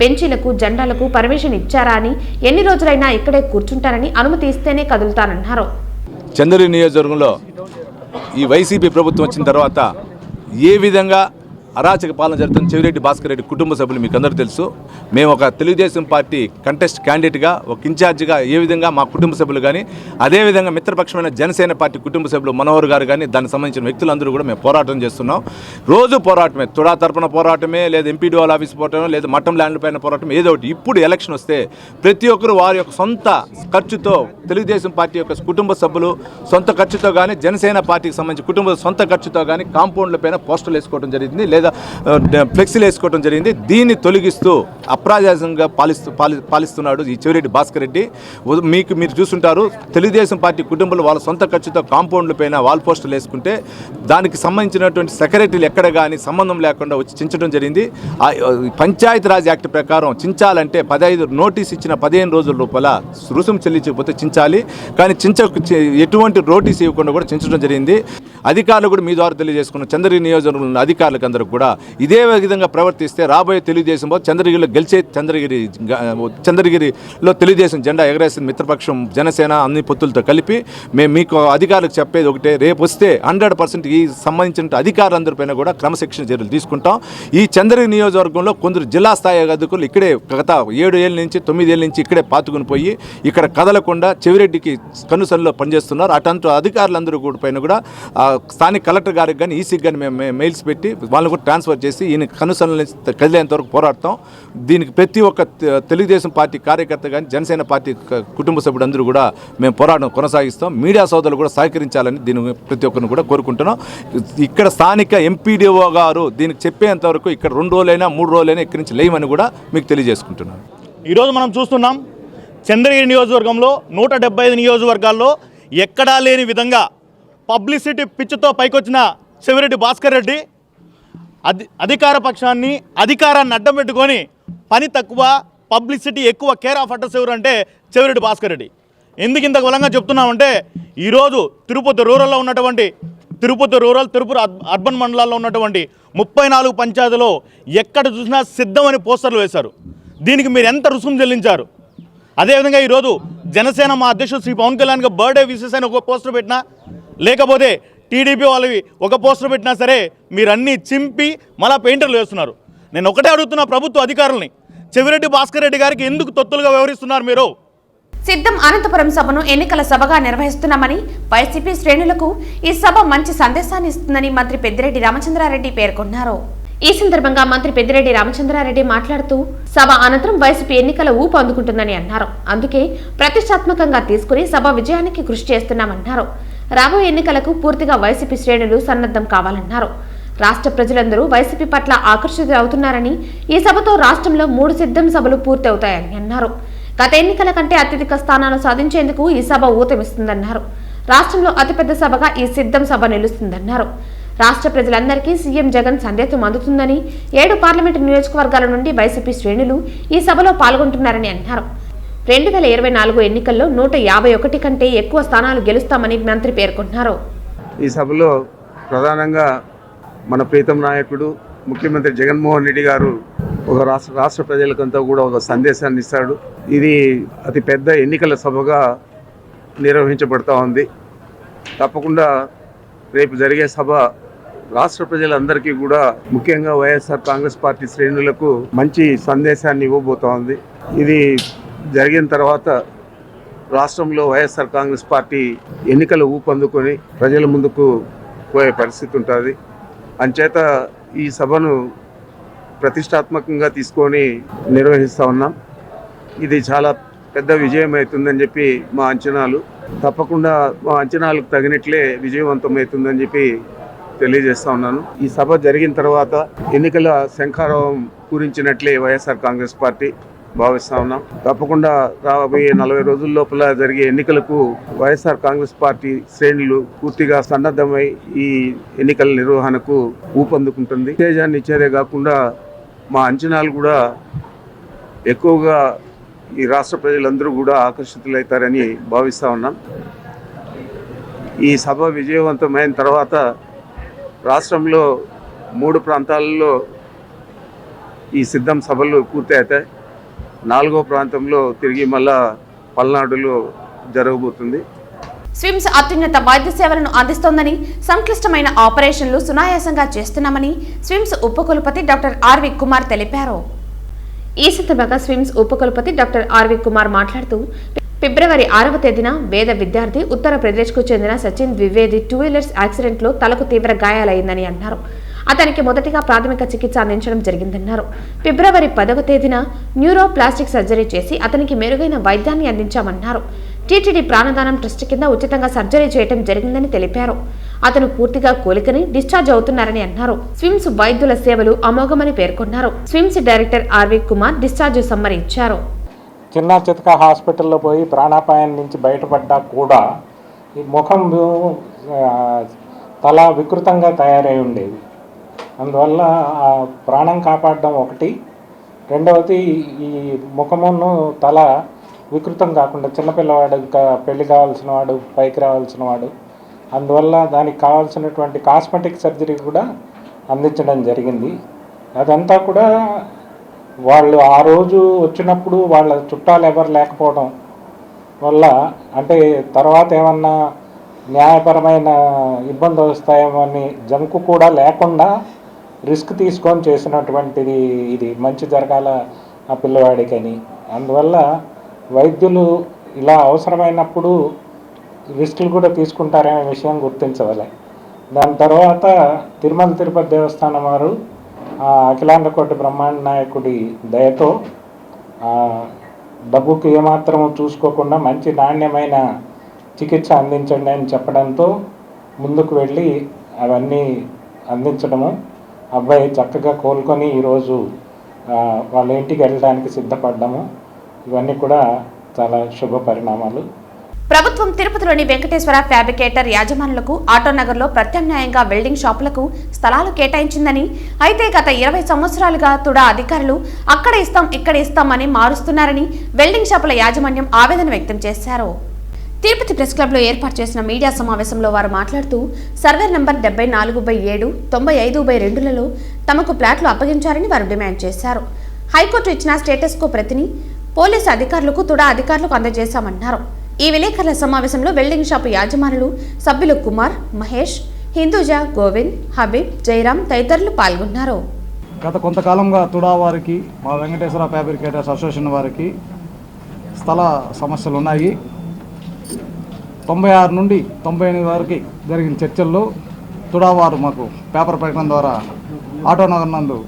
బెంచీలకు, జెండాలకు పర్మిషన్ ఇచ్చారా అని, ఎన్ని రోజులైనా ఇక్కడే కూర్చుంటారని, అనుమతి ఇస్తేనే కదులుతానన్నారు. చంద్రగిరి నియోజకవర్గంలో ఈ వైసీపీ ప్రభుత్వం వచ్చిన తర్వాత ఏ విధంగా అరాచక పాలన జరుగుతుంది. చెవిరెడ్డి భాస్కర్ రెడ్డి కుటుంబ సభ్యులు మీకు అందరూ తెలుసు. మేము ఒక తెలుగుదేశం పార్టీ కంటెస్ట్ క్యాండిడేట్గా, ఒక ఇన్ఛార్జిగా ఏ విధంగా మా కుటుంబ సభ్యులు కానీ, అదేవిధంగా మిత్రపక్షమైన జనసేన పార్టీ కుటుంబ సభ్యులు మనోహర్ గారు కానీ, దానికి సంబంధించిన వ్యక్తులందరూ కూడా మేము పోరాటం చేస్తున్నాం. రోజు పోరాటమే, తుడా తరపున పోరాటమే, లేదా ఎంపీడీఓ ఆఫీస్ పోరాటమే, లేదా మఠం ల్యాండ్ పైన పోరాటం, ఏదో ఒకటి. ఇప్పుడు ఎలక్షన్ వస్తే ప్రతి ఒక్కరు వారి యొక్క సొంత ఖర్చుతో, తెలుగుదేశం పార్టీ యొక్క కుటుంబ సభ్యులు సొంత ఖర్చుతో కానీ, జనసేన పార్టీకి సంబంధించి కుటుంబ సొంత ఖర్చుతో కానీ కాంపౌండ్ల పైన పోస్టర్లు వేసుకోవడం జరిగింది. లేదా ఫ్లెక్సీలు వేసుకోవడం జరిగింది. దీన్ని తొలగిస్తూ అప్రాజాసంగా పాలిస్తున్నాడు ఈ చెవిరెడ్డి భాస్కర్ రెడ్డి. మీరు చూస్తుంటారు, తెలుగుదేశం పార్టీ కుటుంబాలు వాళ్ళ సొంత ఖర్చుతో కాంపౌండ్ల పైన వాల్ పోస్టర్లు వేసుకుంటే దానికి సంబంధించినటువంటి సెక్రటరీలు ఎక్కడ కానీ సంబంధం లేకుండా వచ్చి చించడం జరిగింది. పంచాయతీరాజ్ యాక్ట్ ప్రకారం చించాలంటే 15 నోటీస్ ఇచ్చిన 15 రోజుల లోపల రుసుము చెల్లించకపోతే చించాలి. కానీ ఎటువంటి నోటీస్ ఇవ్వకుండా కూడా చించడం జరిగింది. అధికారులు కూడా మీ ద్వారా తెలియజేసుకున్న చంద్రగిరి నియోజకవర్గంలో అధికారులకు అందరూ కూడా ఇదే విధంగా ప్రవర్తిస్తే రాబోయే తెలుగుదేశం చంద్రగిరిలో గెలిచే చంద్రగిరిలో తెలుగుదేశం జెండా ఎగరేసిన మిత్రపక్షం జనసేన అన్ని పొత్తులతో కలిపి మేము మీకు అధికారులకు చెప్పేది ఒకటే, రేపు వస్తే 100% ఈ సంబంధించిన అధికారులందరిపైన కూడా క్రమశిక్షణ చర్యలు తీసుకుంటాం. ఈ చంద్రగిరి నియోజకవర్గంలో కొందరు జిల్లా స్థాయి అధికారులు ఇక్కడే గత 7 ఏళ్ళ నుంచి 9 ఏళ్ళ నుంచి ఇక్కడే పాతుకుని పోయి ఇక్కడ కదలకుండా చెవిరెడ్డికి కనుసల్లో పనిచేస్తున్నారు. అటంటూ అధికారులందరూ కూడా పైన కూడా స్థానిక కలెక్టర్ గారికి కానీ ఈసీకి కానీ మేము మెయిల్స్ పెట్టి వాళ్ళని కూడా ట్రాన్స్ఫర్ చేసి ఈయన కనుసల నుంచి కదిలేంత వరకు పోరాడతాం. దీనికి ప్రతి ఒక్క తెలుగుదేశం పార్టీ కార్యకర్త కానీ జనసేన పార్టీ కుటుంబ సభ్యుడు అందరూ కూడా మేము పోరాటం కొనసాగిస్తాం. మీడియా సోదరులు కూడా సహకరించాలని దీన్ని ప్రతి ఒక్కరిని కూడా కోరుకుంటున్నాం. ఇక్కడ స్థానిక ఎంపీడీఓ గారు దీనికి చెప్పేంత వరకు ఇక్కడ 2 రోజులైనా 3 రోజులైనా ఇక్కడి నుంచి లేమని కూడా మీకు తెలియజేసుకుంటున్నాను. ఈరోజు మనం చూస్తున్నాం చంద్రగిరి నియోజకవర్గంలో 175 నియోజకవర్గాల్లో ఎక్కడా లేని విధంగా పబ్లిసిటీ పిచ్చితో పైకొచ్చిన చెవిరెడ్డి భాస్కర్ రెడ్డి అధికార పక్షాన్ని అధికారాన్ని అడ్డం పెట్టుకొని పని తక్కువ పబ్లిసిటీ ఎక్కువ కేర్ ఆఫ్ అడ్రస్ ఎవరు అంటే చెవిరెడ్డి భాస్కర్ రెడ్డి. ఎందుకు ఇంత బలంగా చెప్తున్నామంటే ఈరోజు తిరుపతి రూరల్లో ఉన్నటువంటి తిరుపతి అర్బన్ మండలాల్లో ఉన్నటువంటి 34 పంచాయతీలో ఎక్కడ చూసినా సిద్ధమని పోస్టర్లు వేశారు. దీనికి మీరు ఎంత రుసుము చెల్లించారు? అదేవిధంగా ఈరోజు జనసేన మా అధ్యక్షుడు శ్రీ పవన్ కళ్యాణ్కి బర్త్డే విశేష అని ఒక పోస్టర్ పెట్టినా, లేకపోతే టీడీపీ వాళ్ళవి ఒక పోస్టర్ పెట్టినా సరే మీరన్నీ చింపి మళ్ళా పెయింటర్లు వేస్తున్నారు. నేను ఒకటే అడుగుతున్నా ప్రభుత్వ అధికారులని, చెవిరెడ్డి భాస్కర్ రెడ్డి గారికి ఎందుకు తొత్తులుగా వ్యవహరిస్తున్నారు మీరు? సిద్ధం అనంతపురం సభను ఎన్నికల సభగా నిర్వహిస్తున్నామని వైసీపీ శ్రేణులకు ఈ సభ మంచి సందేశాన్ని ఇస్తుందని మంత్రి పెద్దిరెడ్డి రామచంద్రారెడ్డి పేర్కొన్నారు. ఈ సందర్భంగా మంత్రి పెద్దిరెడ్డి రామచంద్రారెడ్డి మాట్లాడుతూ సభ అనంతరం వైసీపీ ఎన్నికల ఊపు అందుకుంటుందని అన్నారు. అందుకే ప్రతిష్టాత్మకంగా తీసుకుని సభ విజయానికి కృషి చేస్తున్నామన్నారు. రాబోయే ఎన్నికలకు పూర్తిగా వైసీపీ శ్రేణులు సన్నద్ధం కావాలన్నారు. రాష్ట్ర ప్రజలందరూ వైసీపీ పట్ల ఆకర్షితులవుతున్నారని ఈ సభతో రాష్ట్రంలో 3 సిద్ధం సభలు పూర్తవుతాయని అన్నారు. గత ఎన్నికల కంటే అత్యధిక స్థానాలు సాధించేందుకు ఈ సభ ఊతమిస్తుందన్నారు. రాష్ట్రంలో అతిపెద్ద సభగా ఈ సిద్ధం సభ నిలుస్తుందన్నారు. రాష్ట్ర ప్రజలందరికీ సీఎం జగన్ సందేశం అందుతుందని 7 పార్లమెంటు నియోజకవర్గాల నుండి వైసీపీ శ్రేణులు ఈ సభలో పాల్గొంటున్నారని అన్నారు. 2024 ఎన్నికల్లో 151 కంటే ఎక్కువ స్థానాలు గెలుస్తామని మంత్రి పేర్కొన్నారు. ఈ సభలో ప్రధానంగా మన ప్రీతం నాయకుడు ముఖ్యమంత్రి జగన్మోహన్ రెడ్డి గారు ఒక రాష్ట్ర ప్రజలకంతా కూడా ఒక సందేశాన్ని ఇస్తాడు. ఇది అతి పెద్ద ఎన్నికల సభగా నిర్వహించబడుతూ ఉంది. తప్పకుండా రేపు జరిగే సభ రాష్ట్ర ప్రజలందరికీ కూడా ముఖ్యంగా వైఎస్ఆర్ కాంగ్రెస్ పార్టీ శ్రేణులకు మంచి సందేశాన్ని ఇవ్వబోతూ ఉంది. ఇది జరిగిన తర్వాత రాష్ట్రంలో వైఎస్ఆర్ కాంగ్రెస్ పార్టీ ఎన్నికల ఊపందుకొని ప్రజల ముందుకు పోయే పరిస్థితి ఉంటుంది. అంచేత ఈ సభను ప్రతిష్టాత్మకంగా తీసుకొని నిర్వహిస్తూ ఉన్నాం. ఇది చాలా పెద్ద విజయం అవుతుందని చెప్పి మా అంచనాలు. తప్పకుండా మా అంచనాలకు తగినట్లే విజయవంతమవుతుందని చెప్పి తెలియజేస్తా ఉన్నాను. ఈ సభ జరిగిన తర్వాత ఎన్నికల శంఖారావం పూరించినట్లే వైఎస్ఆర్ కాంగ్రెస్ పార్టీ భావిస్తా ఉన్నాం. తప్పకుండా రాబోయే 40 రోజుల లోపల జరిగే ఎన్నికలకు వైఎస్ఆర్ కాంగ్రెస్ పార్టీ శ్రేణులు పూర్తిగా సన్నద్ధమై ఈ ఎన్నికల నిర్వహణకు ఊపందుకుంటుంది. ఉత్తేజాన్ని ఇచ్చేదే కాకుండా మా అంచనాలు కూడా ఎక్కువగా ఈ రాష్ట్ర ప్రజలందరూ కూడా ఆకర్షితులవుతారని భావిస్తూ ఉన్నాం. ఈ సభ విజయవంతమైన తర్వాత రాష్ట్రంలో 3 ప్రాంతాలలో ఈ సిద్ధం సభలు పూర్తి అవుతాయి. 4వ ప్రాంతంలో తిరిగి మళ్ళా పల్నాడులో జరగబోతుంది. స్విమ్స్ అత్యున్నత వైద్య సేవలను అందిస్తోందని, సంక్లిష్టమైన ఆపరేషన్లు సునాయాసంగా చేస్తున్నామని స్విమ్స్ ఉపకులపతి డాక్టర్ ఆర్వి కుమార్ తెలిపారు. ఈ సందర్భంగా స్విమ్స్ ఉపకులపతి డాక్టర్ ఆర్వి కుమార్ మాట్లాడుతూ ఫిబ్రవరి 6వ తేదీన వేద విద్యార్థి ఉత్తరప్రదేశ్కు చెందిన సచిన్ ద్వివేది 2 వీలర్స్ యాక్సిడెంట్లో తలకు తీవ్ర గాయాలైందని అన్నారు. అతనికి మొదటిగా ప్రాథమిక చికిత్స అందించడం జరిగిందన్నారు. ఫిబ్రవరి 10వ తేదీన న్యూరో ప్లాస్టిక్ సర్జరీ చేసి అతనికి మెరుగైన వైద్యాన్ని అందించామన్నారు. టీటీడీ ప్రాణదానం ట్రస్ట్ కింద ఉచితంగా సర్జరీ చేయడం జరిగిందని తెలిపారు. అతను పూర్తిగా కోలుకుని డిశ్చార్జ్ అవుతున్నారని అన్నారు. స్విమ్స్ వైద్యుల సేవలు అమోఘమని పేర్కొన్నారు. SVIMS director RV Kumar discharge summary ఇచ్చారు. చిన్న చితక హాస్పిటల్లో పోయి ప్రాణాపాయం నుంచి బయటపడ్డా కూడా ఈ ముఖం తల వికృతంగా తయారై ఉండేది. అందువల్ల ఆ ప్రాణం కాపాడడం ఒకటి, రెండవది ఈ ముఖమును తల వికృతం కాకుండా చిన్నపిల్లవాడు పెళ్లి కావాల్సిన వాడు, పైకి రావాల్సిన వాడు, అందువల్ల దానికి కావాల్సినటువంటి కాస్మెటిక్ సర్జరీ కూడా అందించడం జరిగింది. అదంతా కూడా వాళ్ళు ఆ రోజు వచ్చినప్పుడు వాళ్ళ చుట్టాలు ఎవరు లేకపోవడం వల్ల, అంటే తర్వాత ఏమన్నా న్యాయపరమైన ఇబ్బందులు వస్తాయేమో అని జంకు కూడా లేకుండా రిస్క్ తీసుకొని చేసినటువంటిది. ఇది మంచి జరగాల ఆ పిల్లవాడికని. అందువల్ల వైద్యులు ఇలా అవసరమైనప్పుడు రిస్కులు కూడా తీసుకుంటారనే విషయం గుర్తించవాలి. దాని తర్వాత తిరుమల తిరుపతి దేవస్థానం వారు అఖిలాండ కోటి బ్రహ్మాండ నాయకుడి దయతో డబ్బుకి ఏమాత్రము చూసుకోకుండా మంచి నాణ్యమైన చికిత్స అందించండి అని చెప్పడంతో ముందుకు వెళ్ళి అవన్నీ అందించడము, అబ్బాయి చక్కగా కోలుకొని ఈరోజు వాళ్ళ ఇంటికి వెళ్ళడానికి సిద్ధపడ్డాము. ఇవన్నీ కూడా చాలా శుభ పరిణామాలు. ప్రభుత్వం తిరుపతిలోని వెంకటేశ్వర ఫ్యాబ్రికేటర్ యాజమానులకు ఆటోనగర్లో ప్రత్యామ్నాయంగా వెల్డింగ్ షాపులకు స్థలాలు కేటాయించిందని, అయితే గత 20 సంవత్సరాలుగా తుడా అధికారులు అక్కడ ఇస్తాం ఇక్కడ ఇస్తామని మారుస్తున్నారని వెల్డింగ్ షాపుల యాజమాన్యం ఆవేదన వ్యక్తం చేశారు. తిరుపతి ప్రెస్ క్లబ్లో ఏర్పాటు చేసిన మీడియా సమావేశంలో వారు మాట్లాడుతూ సర్వే నంబర్ 74/7, 95/2లలో తమకు ప్లాట్లు అప్పగించారని వారు డిమాండ్ చేశారు. హైకోర్టు ఇచ్చిన స్టేటస్ కో ప్రతిని పోలీసు అధికారులకు తుడా అధికారులకు అందజేశామన్నారు. ఈ విలేకరుల సమావేశంలో వెల్డింగ్ షాపు యాజమానులు సభ్యులు కుమార్, మహేష్, హిందూజా, గోవింద్, హబీబ్, జయరాం తదితరులు పాల్గొన్నారు. గత కొంతకాలంగా తుడా వారికి, మా వెంకటేశ్వర ఫ్యాబ్రికేటర్స్ అసోసియేషన్ వారికి స్థల సమస్యలు ఉన్నాయి. 96 నుండి 98 వరకు జరిగిన చర్చల్లో తుడా వారు మాకు పేపర్ ప్రకటన ద్వారా ఆటోనగర్ నందు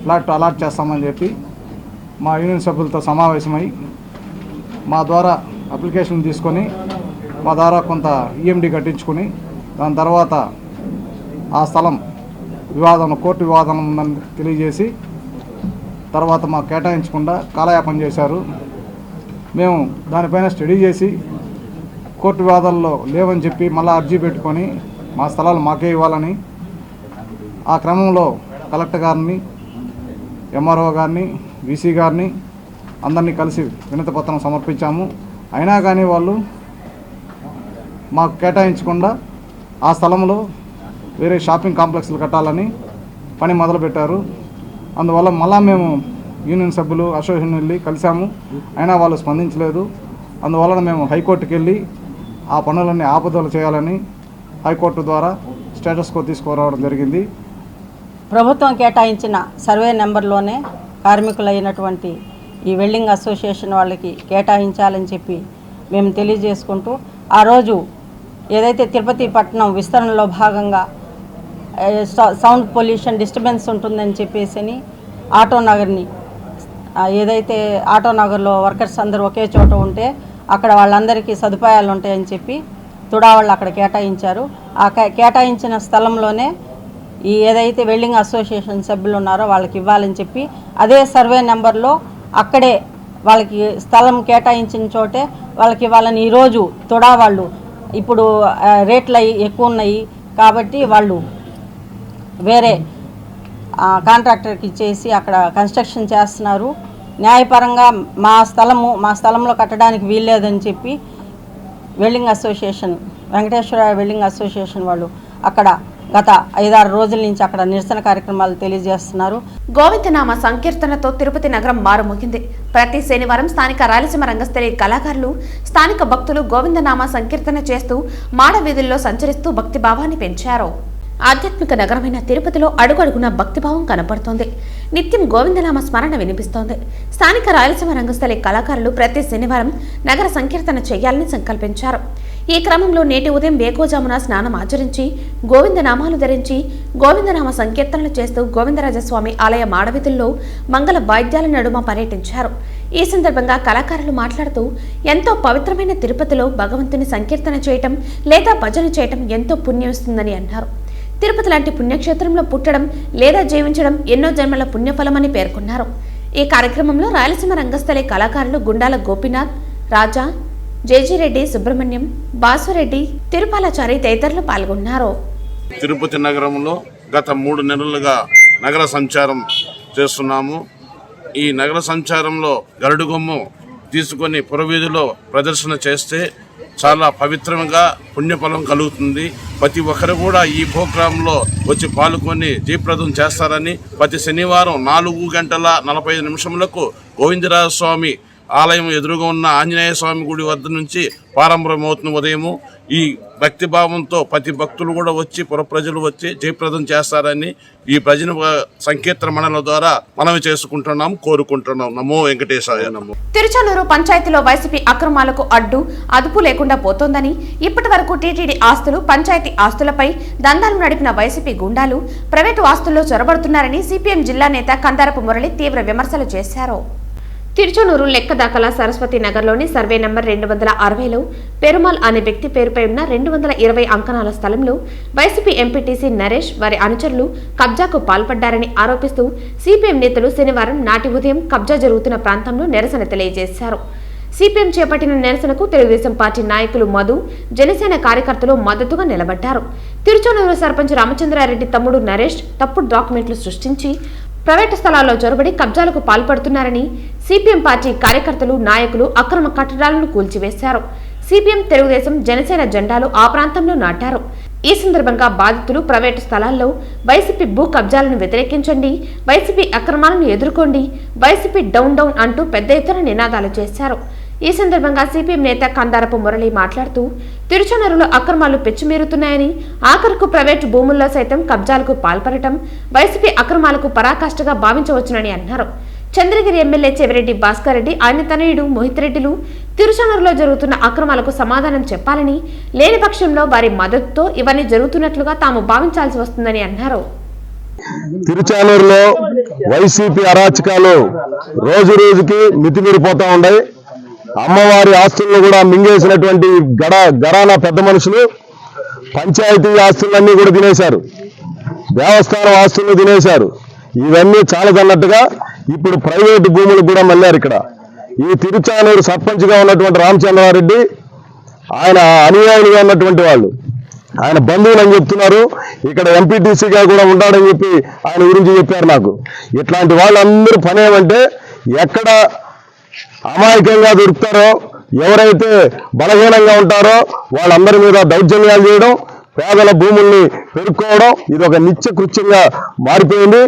ఫ్లాట్ అలాట్ చేస్తామని చెప్పి మా యూనియన్ సభ్యులతో సమావేశమై మా ద్వారా అప్లికేషన్ తీసుకొని మా ద్వారా కొంత ఈఎండి కట్టించుకొని దాని తర్వాత ఆ స్థలం కోర్టు వివాదం ఉందని తెలియజేసి తర్వాత మాకు కేటాయించకుండా కాలయాపన చేశారు. మేము దానిపైన స్టడీ చేసి కోర్టు వివాదాల్లో లేవని చెప్పి మళ్ళీ అర్జీ పెట్టుకొని మా స్థలాలు మాకే ఇవ్వాలని ఆ క్రమంలో కలెక్టర్ గారిని, ఎంఆర్ఓ గారిని, వీసీ గారిని అందరినీ కలిసి వినతి పత్రం సమర్పించాము. అయినా కానీ వాళ్ళు మాకు కేటాయించకుండా ఆ స్థలంలో వేరే షాపింగ్ కాంప్లెక్స్లు కట్టాలని పని మొదలుపెట్టారు. అందువల్ల మళ్ళా మేము యూనియన్ సభ్యులు అసోసియేషన్ వెళ్ళి కలిసాము, అయినా వాళ్ళు స్పందించలేదు. అందువలన మేము హైకోర్టుకి వెళ్ళి ఆ పనులన్నీ ఆపుదల చేయాలని హైకోర్టు ద్వారా స్టేటస్ కో తీసుకురావడం జరిగింది. ప్రభుత్వం కేటాయించిన సర్వే నెంబర్లోనే కార్మికులైనటువంటి ఈ వెల్డింగ్ అసోసియేషన్ వాళ్ళకి కేటాయించాలని చెప్పి మేము తెలియజేసుకుంటూ, ఆ రోజు ఏదైతే తిరుపతి పట్టణం విస్తరణలో భాగంగా సౌండ్ పొల్యూషన్ డిస్టర్బెన్స్ ఉంటుందని చెప్పేసి ఆటోనగర్ని ఏదైతే ఆటోనగర్లో వర్కర్స్ అందరూ ఒకే చోట ఉంటే అక్కడ వాళ్ళందరికీ సదుపాయాలు ఉంటాయని చెప్పి తుడా వాళ్ళు అక్కడ కేటాయించారు. ఆ కేటాయించిన స్థలంలోనే ఈ ఏదైతే వెల్డింగ్ అసోసియేషన్ సభ్యులు ఉన్నారో వాళ్ళకి ఇవ్వాలని చెప్పి అదే సర్వే నెంబర్లో అక్కడే వాళ్ళకి స్థలం కేటాయించిన చోటే వాళ్ళకి ఇవ్వాలని ఈరోజు తుడా వాళ్ళు ఇప్పుడు రేట్లు ఎక్కువ ఉన్నాయి కాబట్టి వాళ్ళు వేరే కాంట్రాక్టర్కి ఇచ్చేసి అక్కడ కన్స్ట్రక్షన్ చేస్తున్నారు. న్యాయపరంగా మా స్థలంలో కట్టడానికి వీల్లేదని చెప్పి welding association, Venkateswara welding association వాళ్ళు అక్కడ గత 5-6 రోజుల నుంచి అక్కడ నిరసన కార్యక్రమాలు తెలియజేస్తున్నారు. గోవిందనామ సంకీర్తనతో తిరుపతి నగరం మారుమోగింది. ప్రతి శనివారం స్థానిక రాయలసీమ రంగస్థలి కళాకారులు, స్థానిక భక్తులు గోవిందనామ సంకీర్తన చేస్తూ మాడ వీధుల్లో సంచరిస్తూ భక్తిభావాన్ని పెంచారు. ఆధ్యాత్మిక నగరమైన తిరుపతిలో అడుగడుగున భక్తిభావం కనపడుతోంది. నిత్యం గోవిందనామ స్మరణ వినిపిస్తోంది. స్థానిక రాయలసీమ రంగస్థలి కళాకారులు ప్రతి శనివారం నగర సంకీర్తన చేయాలని సంకల్పించారు. ఈ క్రమంలో నేటి ఉదయం వేకోజామున స్నానం ఆచరించి గోవిందనామాలు ధరించి గోవిందనామ సంకీర్తనలు చేస్తూ గోవిందరాజస్వామి ఆలయ మాడవీధుల్లో మంగళ వాయిద్యాల నడుమ పర్యటించారు. ఈ సందర్భంగా కళాకారులు మాట్లాడుతూ ఎంతో పవిత్రమైన తిరుపతిలో భగవంతుని సంకీర్తన చేయటం లేదా భజన చేయటం ఎంతో పుణ్యం ఇస్తుందని అన్నారు. తిరుపతి లాంటి పుణ్యక్షేత్రంలో పుట్టడం లేదా జీవించడం ఎన్నో జన్మల పుణ్యఫలమని పేర్కొన్నారు. ఈ కార్యక్రమంలో రాయలసీమ రంగస్థలి కళాకారులు గుండాల గోపీనాథ్, రాజా, జేజీరెడ్డి, సుబ్రహ్మణ్యం, బాసురెడ్డి, తిరుపాలాచారి తదితరులు పాల్గొన్నారు. తిరుపతి నగరంలో గత 3 నెలలుగా నగర సంచారం చేస్తున్నాము. ఈ నగర సంచారంలో గరుడుగొమ్ము తీసుకొని పురవీధిలో ప్రదర్శన చేస్తే చాలా పవిత్రంగా పుణ్యఫలం కలుగుతుంది. ప్రతి ఒక్కరు కూడా ఈ ప్రోగ్రాంలో వచ్చి పాల్గొని జయప్రదం చేస్తారని ప్రతి శనివారం 4:45 గోవిందరాజ స్వామి ఆలయం ఎదురుగా ఉన్న ఆంజనేయ స్వామి గుడి వద్ద నుంచి ప్రారంభమవుతున్న ఉదయము ఈ భక్తిభావంతో ప్రతి భక్తులు కూడా వచ్చి పుర ప్రజలు వచ్చి జయప్రదం చేస్తారని ఈ భజన సంకీర్తన మండలం ద్వారా మనవి చేసుకుంటున్నాం, కోరుకుంటున్నాం. నమో వెంకటేశాయ నమో. తిరుచానూరు పంచాయతీలో వైసీపీ అక్రమాలకు అదుపు లేకుండా పోతోందని, ఇప్పటి వరకు టీటీడీ ఆస్తులు, పంచాయతీ ఆస్తులపై దందాలు నడిపిన వైసీపీ గుండాలు ప్రైవేటు ఆస్తుల్లో చొరబడుతున్నారని సిపిఎం జిల్లా నేత కందారపు మురళి తీవ్ర విమర్శలు చేశారు. తిరుచానూరు లెక్కదాకల సరస్వతి నగర్లోని సర్వే నంబర్ 260లో పెరుమాల్ అనే వ్యక్తి పేరుపై ఉన్న 220 అంకణాల స్థలంలో వైసీపీ ఎంపీటీసీ నరేష్, వారి అనుచరులు కబ్జాకు పాల్పడ్డారని ఆరోపిస్తూ సిపిఎం నేతలు శనివారం నాటి ఉదయం కబ్జా జరుగుతున్న ప్రాంతంలో నిరసన తెలియజేశారు. సిపిఎం చేపట్టిన నిరసనకు తెలుగుదేశం పార్టీ నాయకులు మధు, జనసేన కార్యకర్తలు మద్దతుగా నిలబడ్డారు. తిరుచానూరు సర్పంచ్ రామచంద్రారెడ్డి తమ్ముడు నరేష్ తప్పుడు డాక్యుమెంట్లు సృష్టించి ప్రైవేటు స్థలాల్లో జొరబడి కబ్జాలకు పాల్పడుతున్నారని సిపిఎం పార్టీ కార్యకర్తలు, నాయకులు అక్రమ కట్టడాలను కూల్చివేశారు. సిపిఎం, తెలుగుదేశం, జనసేన జెండాలు ఆ ప్రాంతంలో నాటారు. ఈ సందర్భంగా బాధితులు ప్రైవేటు స్థలాల్లో వైసీపీ భూ కబ్జాలను వ్యతిరేకించండి, వైసీపీ అక్రమాలను ఎదుర్కోండి, వైసీపీ డౌన్ డౌన్ అంటూ పెద్ద ఎత్తున నినాదాలు చేశారు. ఈ సందర్భంగా సిపిఎం నేత కందారపు మురళి మాట్లాడుతూ తిరుచానూరులో అక్రమాలు పెచ్చుమీరుతున్నాయని, ఆఖరుకు ప్రైవేటు భూముల్లో సైతం కబ్జాలకు పాల్పడటం వైసీపీ అక్రమాలకు పరాకాష్ఠగా భావించవచ్చునని అన్నారు. చంద్రగిరి ఎమ్మెల్యే చెవిరెడ్డి భాస్కర్ రెడ్డి, ఆయన తనయుడు మోహిత్ రెడ్డిలు తిరుచానూరులో జరుగుతున్న అక్రమాలకు సమాధానం చెప్పాలని, లేని పక్షంలో వారి మద్దతుతో ఇవన్నీ జరుగుతున్నట్లుగా తాము భావించాల్సి వస్తుందని అన్నారు. తిరుచానూరులో వైసీపీ అరాచకాలు రోజు రోజుకి మితిమీరిపోతా ఉన్నాయి. అమ్మవారి ఆస్తులను కూడా మింగేసినటువంటి గరానా పెద్ద మనుషులు పంచాయతీ ఆస్తులన్నీ కూడా తినేశారు, దేవస్థానం ఆస్తులను తినేశారు. ఇవన్నీ చాలదన్నట్టుగా ఇప్పుడు ప్రైవేటు భూములు కూడా మళ్ళారు. ఇక్కడ ఈ తిరుచానూరు సర్పంచ్గా ఉన్నటువంటి రామచంద్రారెడ్డి, ఆయన అనుయాయులుగా ఉన్నటువంటి వాళ్ళు, ఆయన బంధువులు అని చెప్తున్నారు. ఇక్కడ ఎంపీటీసీగా కూడా ఉంటాడని చెప్పి ఆయన గురించి చెప్పారు నాకు. ఇట్లాంటి వాళ్ళందరూ పని ఏమంటే, ఎక్కడ అమాయకంగా దొరుకుతారో, ఎవరైతే బలహీనంగా ఉంటారో వాళ్ళందరి మీద దౌర్జన్యాలు చేయడం, పేదల భూముల్ని పెరుక్కోవడం, ఇది ఒక నిత్య కృత్యంగా మారిపోయింది.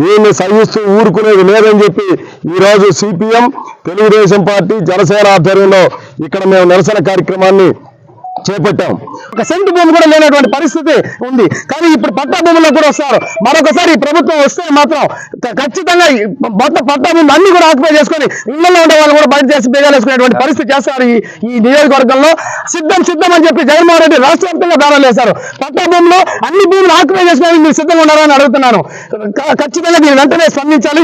దీన్ని సహిస్తూ ఊరుకునేది లేదని చెప్పి ఈరోజు సిపిఎం, తెలుగుదేశం పార్టీ, జనసేన ఆధ్వర్యంలో ఇక్కడ మేము నిరసన కార్యక్రమాన్ని చేపట్టాం. ఒక సెంటు భూమి కూడా లేనటువంటి పరిస్థితి ఉంది. కానీ ఇప్పుడు పట్టా భూముల్లో కూడా వస్తారు. మరొకసారి ఈ ప్రభుత్వం వస్తే మాత్రం ఖచ్చితంగా మొత్తం పట్టా భూములు అన్ని కూడా ఆక్యుపై చేసుకొని ఇళ్లలో ఉండే వాళ్ళు కూడా బయట చేసి బేగాలేసుకునేటువంటి పరిస్థితి చేస్తారు. ఈ నియోజకవర్గంలో సిద్ధం అని చెప్పి జగన్మోహన్ రెడ్డి రాష్ట్ర వ్యాప్తంగా బేరాలు వేశారు. పట్టా భూములు అన్ని భూములు ఆక్యుపై చేసుకోవడానికి మీరు సిద్ధంగా ఉన్నారని అడుగుతున్నాను. ఖచ్చితంగా దీన్ని వెంటనే స్పందించాలి.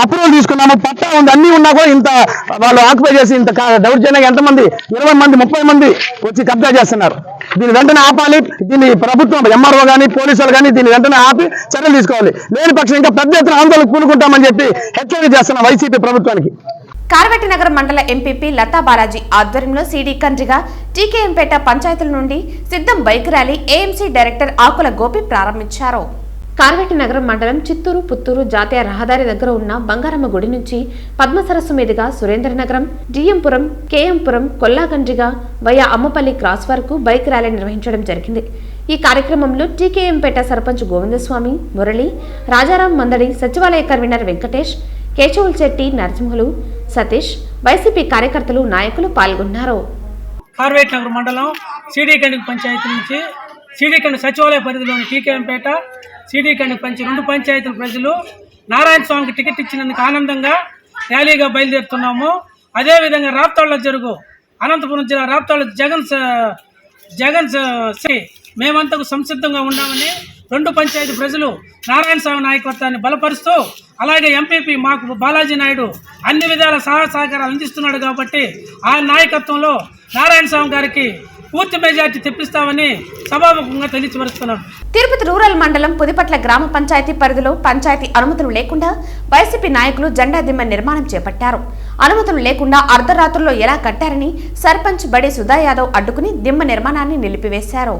అప్రూవల్ తీసుకున్నాము, పట్టా ఉంది, అన్ని ఉన్నా కూడా ఇంత వాళ్ళు ఆక్యుపై చేసి ఇంత దౌర్జన్యంగా ఎంతమంది 20 మంది 30 మంది వచ్చి కబ్జా చేస్తున్నారు. దీన్ని వెంటనే ఆపాలి. దీన్ని ప్రభుత్వం, ఎంఆర్ఓ కానీ పోలీసులు కానీ దీన్ని వెంటనే ఆపి చర్యలు తీసుకోవాలి. లేని పక్షం ఇంకా పెద్ద ఎత్తున ఆందోళన కూడుకుంటామని చెప్పి హెచ్చరిక చేస్తున్న వైసీపీ ప్రభుత్వానికి. కార్వెట్టి నగరం మండల ఎంపీపీ లతా బాలాజీ ఆధ్వర్యంలో సిడి కండ్రిగా టీకేఎంపేట పంచాయతీల నుండి సిద్ధం బైక్ ర్యాలీ ఏఎంసీ డైరెక్టర్ ఆకుల గోపి ప్రారంభించారు. కార్వెట్టి నగరం మండలం చిత్తూరు పుత్తూరు జాతీయ రహదారి దగ్గర ఉన్న బంగారమ్మ గుడి నుంచి పద్మసరస్సు మీదుగా సురేంద్రనగరం, డిఎంపురం, కేఎంపురం, కొల్లాగండ్రిగా వయా అమ్మపల్లి క్రాస్ వరకు బైక్ ర్యాలీ నిర్వహించడం జరిగింది. ఈ కార్యక్రమంలో టీకేఎంపేట సర్పంచ్ గోవిందస్వామి, మురళి, రాజారాం మందడి, సచివాలయ కన్వీనర్ వెంకటేష్, కేశవుల్ శెట్టి, నరసింహులు, సతీష్, వైసీపీ కార్యకర్తలు, నాయకులు పాల్గొన్నారు. కార్వేట్ నగర్ మండలం సిడికండి పంచాయతీ నుంచి సిడికండి సచివాలయ పరిధిలోని టీకేఎంపేట, సిడికండి రెండు పంచాయతీల ప్రజలు నారాయణ స్వామికి టికెట్ ఇచ్చినందుకు ఆనందంగా ర్యాలీగా బయలుదేరుతున్నాము. అదేవిధంగా రాప్తాడులో జరుగు అనంతపురం జిల్లా రాప్తాడు జగన్ మేమంతకు సంసిద్ధంగా ఉన్నామని రెండు పంచాయతీ ప్రజలు నారాయణ స్వామి నాయకత్వాన్ని బలపరుస్తూ, అలాగే ఎంపీపీ మాకు బాలాజీ నాయుడు అన్ని విధాల సహకారాలు అందిస్తున్నాడు కాబట్టి ఆ నాయకత్వంలో నారాయణ స్వామి గారికి పూర్తి మెజార్టీ తెప్పిస్తామని సభాముఖంగా తెలియపరుస్తున్నాను. తిరుపతి రూరల్ మండలం పుదిపట్ల గ్రామ పంచాయతీ పరిధిలో పంచాయతీ అనుమతులు లేకుండా వైసీపీ నాయకులు జెండా దిమ్మె నిర్మాణం చేపట్టారు. అనుమతులు లేకుండా అర్ధరాత్రుల్లో ఎలా కట్టారని సర్పంచ్ బడి సుధా యాదవ్ అడ్డుకుని దిమ్మ నిర్మాణాన్ని నిలిపివేశారు.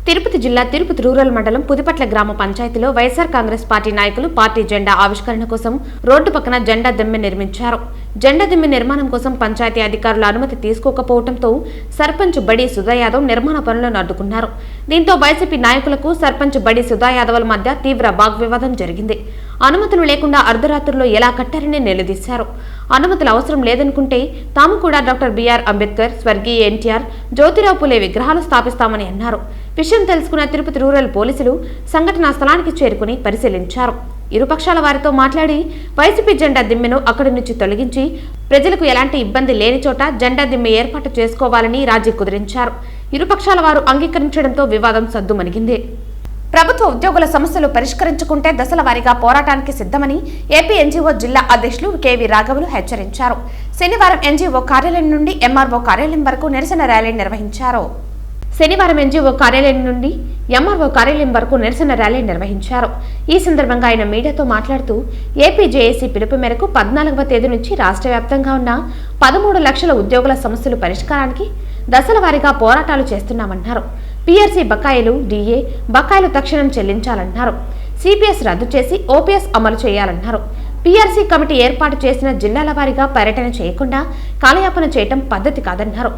తిరుపతి జిల్లా తిరుపతి రూరల్ మండలం పుదిపట్ల గ్రామ పంచాయతీలో వైఎస్ఆర్ కాంగ్రెస్ పార్టీ నాయకులు పార్టీ జెండా ఆవిష్కరణ కోసం రోడ్డు పక్కన జెండా దిమ్మె నిర్మించారు. జెండా దిమ్మె నిర్మాణం కోసం పంచాయతీ అధికారుల అనుమతి తీసుకోకపోవడంతో సర్పంచ్ బడి సుధా యాదవ్ నిర్మాణ పనులను అడ్డుకున్నారు. దీంతో వైసీపీ నాయకులకు సర్పంచ్ బడి సుధా యాదవ్ల మధ్య తీవ్ర వాగ్వివాదం జరిగింది. అనుమతులు లేకుండా అర్ధరాత్రుల్లో ఎలా కట్టారని నిలదీశారు. అనుమతులు అవసరం లేదనుకుంటే తాము కూడా డాక్టర్ బిఆర్ అంబేద్కర్, స్వర్గీయ ఎన్టీఆర్, జ్యోతిరావు పులే విగ్రహాలు స్థాపిస్తామని అన్నారు. విషయం తెలుసుకున్న తిరుపతి రూరల్ పోలీసులు సంఘటనా స్థలానికి చేరుకుని పరిశీలించారు. ఇరుపక్షాల వారితో మాట్లాడి వైసీపీ జెండా దిమ్మెను అక్కడి నుంచి తొలగించి ప్రజలకు ఎలాంటి ఇబ్బంది లేని చోట జెండా దిమ్మె ఏర్పాటు చేసుకోవాలని రాజీ కుదిరించారు. ఇరుపక్షాల వారు అంగీకరించడంతో వివాదం సద్దుమణిగింది. ప్రభుత్వ ఉద్యోగుల సమస్యలు పరిష్కరించుకుంటే దశల వారీగా పోరాటానికి సిద్ధమని ఏపీ ఎన్జీఓ జిల్లా అధ్యక్షులు కేవీ రాఘవులు హెచ్చరించారు. శనివారం ఎన్జీఓ కార్యాలయం నుండి ఎంఆర్ఓ కార్యాలయం వరకు నిరసన ర్యాలీ నిర్వహించారు. ఈ సందర్భంగా ఆయన మీడియాతో మాట్లాడుతూ ఏపీ జేఏసీ పిలుపు మేరకు 14వ తేదీ నుంచి రాష్ట్ర వ్యాప్తంగా ఉన్న 13 లక్షల ఉద్యోగుల సమస్యలు పరిష్కారానికి దశల వారీగా పోరాటాలు చేస్తున్నామన్నారు. పీఆర్సీ బకాయిలు, డీఏ బకాయిలు తక్షణం చెల్లించాలన్నారు. సిపిఎస్ రద్దు చేసి ఓపీఎస్ అమలు చేయాలన్నారు. పీఆర్సీ కమిటీ ఏర్పాటు చేసిన జిల్లాల వారీగా పర్యటన చేయకుండా కాలయాపన చేయటం పద్ధతి కాదన్నారు.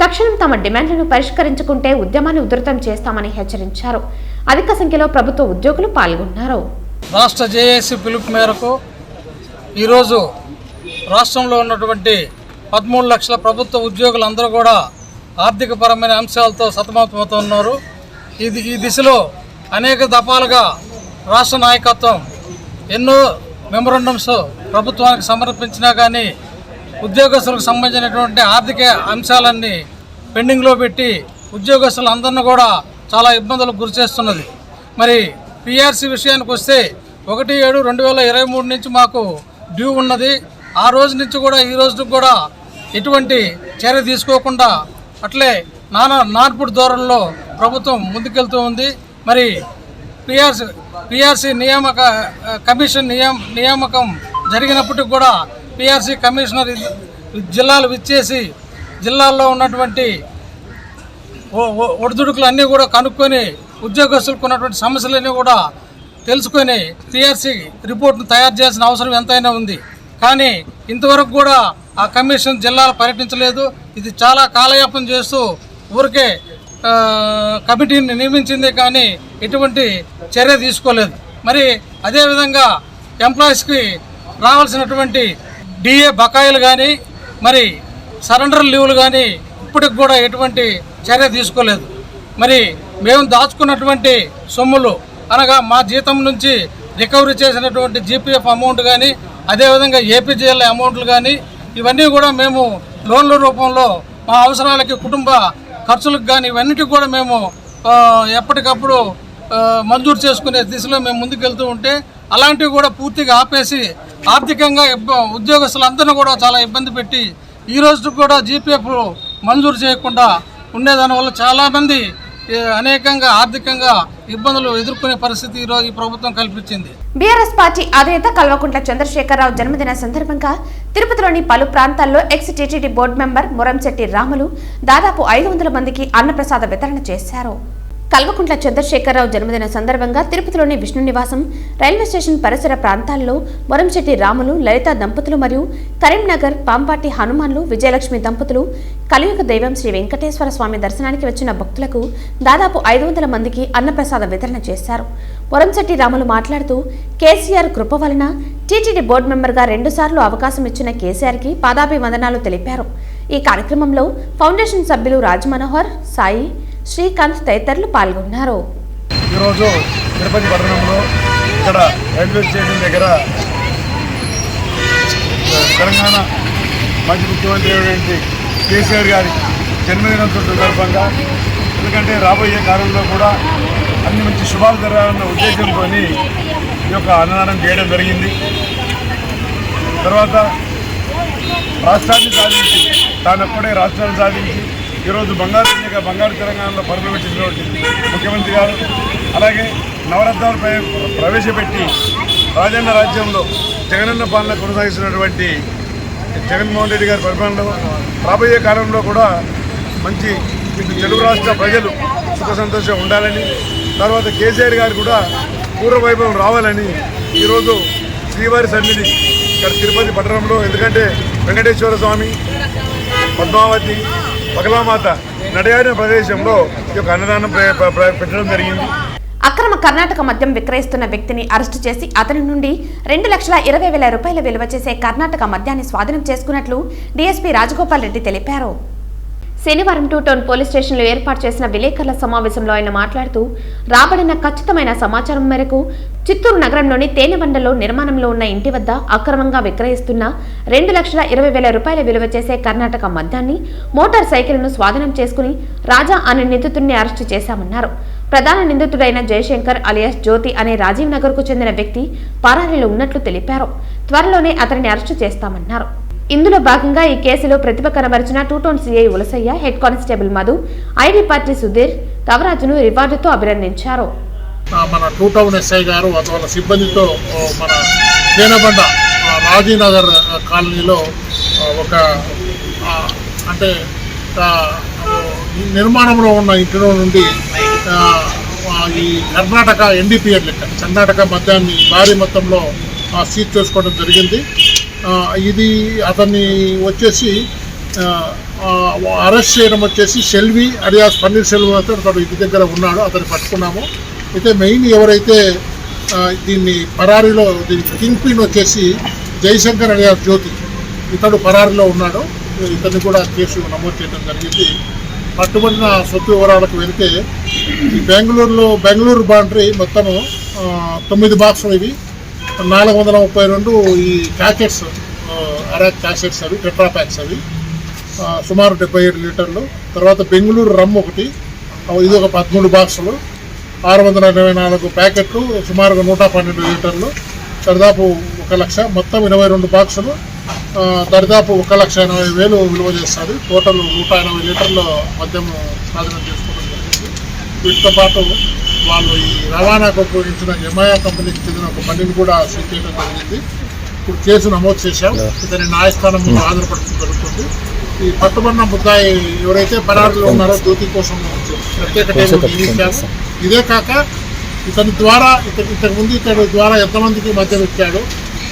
తక్షణం తమ డిమాండ్లను పరిష్కరించుకుంటే ఉద్యమాన్ని ఉధృతం చేస్తామని హెచ్చరించారు. అధిక సంఖ్యలో ప్రభుత్వ ఉద్యోగులు పాల్గొన్నారు. రాష్ట్ర జేఏసీ పిలుపు మేరకు ఈరోజు రాష్ట్రంలో ఉన్నటువంటి 13 లక్షల ప్రభుత్వ ఉద్యోగులందరూ కూడా ఆర్థికపరమైన అంశాలతో సతమతమవుతున్నారు. ఈ దిశలో అనేక దఫాలుగా రాష్ట్ర నాయకత్వం ఎన్నో మెమొరండమ్స్ ప్రభుత్వానికి సమర్పించినా కానీ ఉద్యోగస్తులకు సంబంధించినటువంటి ఆర్థిక అంశాలన్నీ పెండింగ్లో పెట్టి ఉద్యోగస్తులందరినీ కూడా చాలా ఇబ్బందులకు గురి చేస్తున్నది. మరి పీఆర్సీ విషయానికి వస్తే 1/7/2023 నుంచి మాకు డ్యూ ఉన్నది. ఆ రోజు నుంచి కూడా ఈ రోజుకి కూడా ఎటువంటి చర్య తీసుకోకుండా అట్లే నార్పుడు ధోరణిలో ప్రభుత్వం ముందుకెళ్తూ ఉంది. మరి పీఆర్సీ కమిషన్ నియామకం జరిగినప్పటికి కూడా పీఆర్సీ కమిషనర్ జిల్లాలు విచ్చేసి జిల్లాల్లో ఉన్నటువంటి ఒడిదుడుకులు అన్నీ కూడా కనుక్కొని ఉద్యోగస్తులకు ఉన్నటువంటి సమస్యలన్నీ కూడా తెలుసుకొని పీఆర్సీ రిపోర్ట్ను తయారు చేయాల్సిన అవసరం ఎంతైనా ఉంది. కానీ ఇంతవరకు కూడా ఆ కమిషన్ జిల్లాలు పర్యటించలేదు. ఇది చాలా కాలయాపన చేస్తూ ఊరికే కమిటీని నియమించిందే కానీ ఎటువంటి చర్య తీసుకోలేదు. మరి అదేవిధంగా ఎంప్లాయీస్కి రావాల్సినటువంటి డిఏ బకాయిలు కానీ మరి సరెండర్ లీవ్లు కానీ ఇప్పటికి కూడా ఎటువంటి చర్య తీసుకోలేదు. మరి మేము దాచుకున్నటువంటి సొమ్ములు అనగా మా జీతం నుంచి రికవరీ చేసినటువంటి జీపీఎఫ్ అమౌంట్ కానీ అదేవిధంగా ఏపీజీఎల్ అమౌంట్లు కానీ ఇవన్నీ కూడా మేము లోన్ల రూపంలో మా అవసరాలకి కుటుంబ ఖర్చులకు కానీ ఇవన్నిటికి కూడా మేము ఎప్పటికప్పుడు మంజూరు చేసుకునే దిశలో మేము ముందుకెళ్తూ ఉంటే అలాంటివి కూడా పూర్తిగా ఆపేసి ఆర్థికంగా ఉద్యోగస్తులందరినీ కూడా చాలా ఇబ్బంది పెట్టి ఈ రోజు కూడా జీపీఎఫ్ మంజూరు చేయకుండా ఉండేదానివల్ల చాలామంది అనేకంగా ఆర్థికంగా ఇబ్బందులు ఎదుర్కొనే పరిస్థితి ఈరోజు ఈ ప్రభుత్వం కల్పించింది. బీఆర్ఎస్ పార్టీ అధినేత కల్వకుంట్ల చంద్రశేఖరరావు జన్మదిన సందర్భంగా తిరుపతిలోని పలు ప్రాంతాల్లో X TTD board member Muramshetti Ramulu దాదాపు 500 మందికి అన్నప్రసాద వితరణ చేశారు. కల్వకుంట్ల చంద్రశేఖరరావు జన్మదిన సందర్భంగా తిరుపతిలోని విష్ణు నివాసం, రైల్వే స్టేషన్ పరిసర ప్రాంతాల్లో మురంశెట్టి రాములు, లలిత దంపతులు మరియు కరీంనగర్ పాంపాటి హనుమాన్లు, విజయలక్ష్మి దంపతులు, కలియుగ దైవం శ్రీ వెంకటేశ్వర స్వామి దర్శనానికి వచ్చిన భక్తులకు దాదాపు 500 మందికి అన్నప్రసాద వితరణ చేశారు. మురంశెట్టి రాములు మాట్లాడుతూ కేసీఆర్ కృప వలన టీటీడీ బోర్డు మెంబర్గా 2 సార్లు అవకాశం ఇచ్చిన కేసీఆర్కి పాదాభివందనాలు తెలిపారు. ఈ కార్యక్రమంలో ఫౌండేషన్ సభ్యులు రాజ్ మనోహర్, సాయి, శ్రీకాంత్ తదితరులు పాల్గొన్నారు. ఈరోజు తిరుపతి పట్టణంలో ఇక్కడ రైల్వే స్టేషన్ దగ్గర తెలంగాణ మాజీ ముఖ్యమంత్రి అయినటువంటి కేసీఆర్ గారి జన్మదినం సందర్భంగా, ఎందుకంటే రాబోయే కాలంలో కూడా అన్ని మంచి శుభాలు జరగాలన్న ఉద్దేశంతో ఈ యొక్క అన్నదానం చేయడం జరిగింది. తర్వాత రాష్ట్రాన్ని సాధించి తానొక్కడే రాష్ట్రాన్ని సాధించి ఈరోజు బంగారు తెలంగాణలో పరుగులు పెట్టినటువంటి ముఖ్యమంత్రి గారు, అలాగే నవరత్నాలు ప్రవేశపెట్టి రాజన్న రాజ్యంలో జగనన్న పాలన కొనసాగిస్తున్నటువంటి జగన్మోహన్ రెడ్డి గారి పరిపాలనలో రాబోయే కాలంలో కూడా మంచి తెలుగు రాష్ట్ర ప్రజలు సుఖ సంతోషం ఉండాలని, తర్వాత కేసీఆర్ గారు కూడా పూర్వవైభవం రావాలని ఈరోజు శ్రీవారి సన్నిధి ఇక్కడ తిరుపతి పట్టణంలో, ఎందుకంటే వెంకటేశ్వర స్వామి, పద్మావతి, బగలామాత నడయాడిన ప్రదేశంలో ఈ యొక్క అన్నదానం పెట్టడం జరిగింది. అక్రమ కర్ణాటక మద్యం విక్రయిస్తున్న వ్యక్తిని అరెస్టు చేసి అతని నుండి 2,20,000 రూపాయల విలువ చేసే కర్ణాటక మద్యాన్ని స్వాధీనం చేసుకున్నట్లు డీఎస్పీ రాజగోపాల్ రెడ్డి తెలిపారు. శనివారం 2 టౌన్ పోలీస్ స్టేషన్లో ఏర్పాటు చేసిన విలేకరుల సమావేశంలో ఆయన మాట్లాడుతూ, రాబడిన ఖచ్చితమైన సమాచారం మేరకు చిత్తూరు నగరంలోని తేనెబండలో నిర్మాణంలో ఉన్న ఇంటి వద్ద అక్రమంగా విక్రయిస్తున్న 2,20,000 రూపాయల విలువ చేసే కర్ణాటక మద్యాన్ని, మోటార్ సైకిల్ను స్వాధీనం చేసుకుని రాజా అనే నిందితుడిని అరెస్టు చేశామన్నారు. ప్రధాన నిందితుడైన జయశంకర్ అలియాస్ జ్యోతి అనే రాజీవ్ నగర్ కు చెందిన వ్యక్తి పరారీలో ఉన్నట్లు తెలిపారు. త్వరలోనే అతనిని అరెస్టు చేస్తామన్నారు. ఇందులో భాగంగా ఈ కేసులో ప్రతిభ కనబరిచిన 2 town CI Ulasayya, head constable Madhu, ID party Sudhir, తవరాజును రివార్డుతో అభినందించారు. మన 2 టౌన్ ఎస్ఐ గారు వాళ్ళ సిబ్బందితో మన తేనెబండ రాజీనగర్ కాలనీలో ఒక అంటే నిర్మాణంలో ఉన్న ఇంటిలో నుండి ఈ కర్ణాటక ఎన్డీపీఎల్ లెక్క కర్ణాటక మద్యాన్ని భారీ మొత్తంలో సీజ్ చేసుకోవడం జరిగింది. ఇది అతన్ని వచ్చేసి అరెస్ట్ చేయడం వచ్చేసి సెల్వి అలియాస్ పన్నీర్ సెల్వి అతను ఇంటి దగ్గర ఉన్నాడు, అతన్ని పట్టుకున్నాము. అయితే మెయిన్ ఎవరైతే దీన్ని పరారీలో కింగ్ పిన్ వచ్చేసి జయశంకర్ అలియాస్ జ్యోతి, ఇతడు పరారీలో ఉన్నాడు. ఇతన్ని కూడా కేసు నమోదు చేయడం జరిగింది. పట్టుబడిన సొత్తు వివరాలకు వెళితే ఈ బెంగళూరు బాండరీ మొత్తము 9 బాక్సులు, ఇవి 432 ఈ ప్యాకెట్స్, అరాక్ ప్యాకెట్స్ అవి, టెట్రా ప్యాక్స్ అవి సుమారు 77 లీటర్లు. తర్వాత బెంగళూరు రమ్ ఒకటి, ఇది ఒక 13 బాక్సులు, 624 ప్యాకెట్లు, సుమారుగా 112 లీటర్లు, దాదాపు 1 లక్ష, మొత్తం 22 బాక్సులు, దాదాపు 1,80,000 విలువ చేస్తుంది. టోటల్ 180 లీటర్ల మద్యం స్వాధీనం చేసుకోవడం జరిగింది. వీటితో పాటు వాళ్ళు ఈ రవాణాకు ఉపయోగించిన ఎంఐఆర్ కంపెనీకి చెందిన ఒక బండిని కూడా సీజ్ చేయడం జరిగింది. ఇప్పుడు కేసు నమోదు చేశాం. ఇతని న్యాయస్థానం ముందు హాజరుపరచడం జరుగుతుంది. ఈ పట్టుబడిన ముద్దాయి ఎవరైతే పరారులో ఉన్నారో జ్యోతి కోసం ప్రత్యేక టైం. ఇదే కాక ఇతని ద్వారా ఇతని ద్వారా ఎంతమందికి మద్యం ఇచ్చాడు,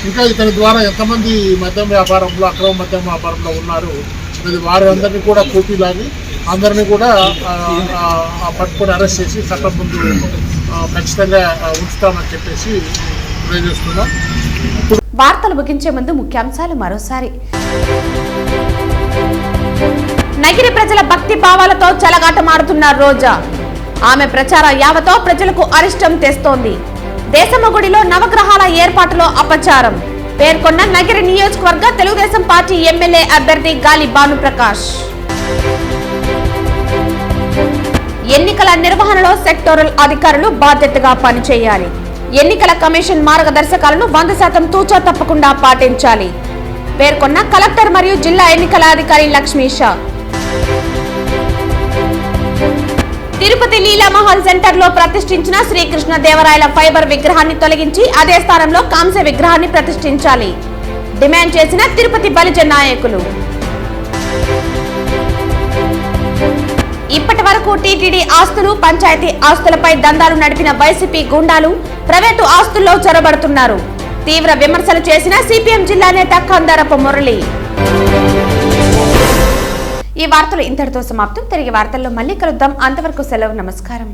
ఇంకా ఇతని ద్వారా ఎంతమంది మద్యం వ్యాపారంలో అక్రమ మద్యం వ్యాపారంలో ఉన్నారు అనేది వారందరినీ కూడా కూపీలాగి అందరినీ కూడా పట్టుకొని అరెస్ట్ చేసి చట్టం ముందు ఖచ్చితంగా ఉంచుతామని చెప్పేసి తెలియజేస్తున్నాం. వార్తలు ముగించే ముందు ముఖ్యాంశాలు మరోసారి. నగిరి ప్రజల భక్తి భావాలతో చెలగాటమాడుతున్న రోజా, ఆమె ప్రచార యావతో ప్రజలకు అరిష్టం తెస్తోంది. దేశమగుడిలో నవగ్రహాల ఏర్పాటులో అపచారం పేర్కొన్న నగిరి నియోజకవర్గ తెలుగుదేశం పార్టీ ఎమ్మెల్యే అభ్యర్థి గాలి భానుప్రకాష్. ఎన్నికల నిర్వహణలో సెక్టోరల్ అధికారులు బాధ్యతగా పనిచేయాలి. ఎన్నికల కమిషన్ మార్గదర్శకాలను 100% తూచా తప్పకుండా పాటించాలి పేర్కొన్న కలెక్టర్ మరియు జిల్లా ఎన్నికల అధికారి లక్ష్మీషా. తిరుపతి లీలామహల్ సెంటర్ లో ప్రతిష్ఠించిన శ్రీకృష్ణ దేవరాయల ఫైబర్ విగ్రహాన్ని తొలగించి అదే స్థానంలో కాంస్య విగ్రహాన్ని ప్రతిష్ఠించాలి డిమాండ్ చేసిన తిరుపతి బలిజ నాయకులు. ఇప్పటి వరకు టీటీడీ ఆస్తులు, పంచాయతీ ఆస్తులపై దందాలు నడిపిన వైసీపీ గూండాలు ప్రైవేటు ఆస్తుల్లో చొరబడుతున్నారు. తీవ్ర విమర్శలు చేసిన సిపిఎం జిల్లా నేత కందారపు మురళి. ఈ వార్తలు ఇంతటితో సమాప్తం. తిరిగి వార్తల్లో మళ్ళీ కలుద్దాం. అంతవరకు సెలవు. నమస్కారం.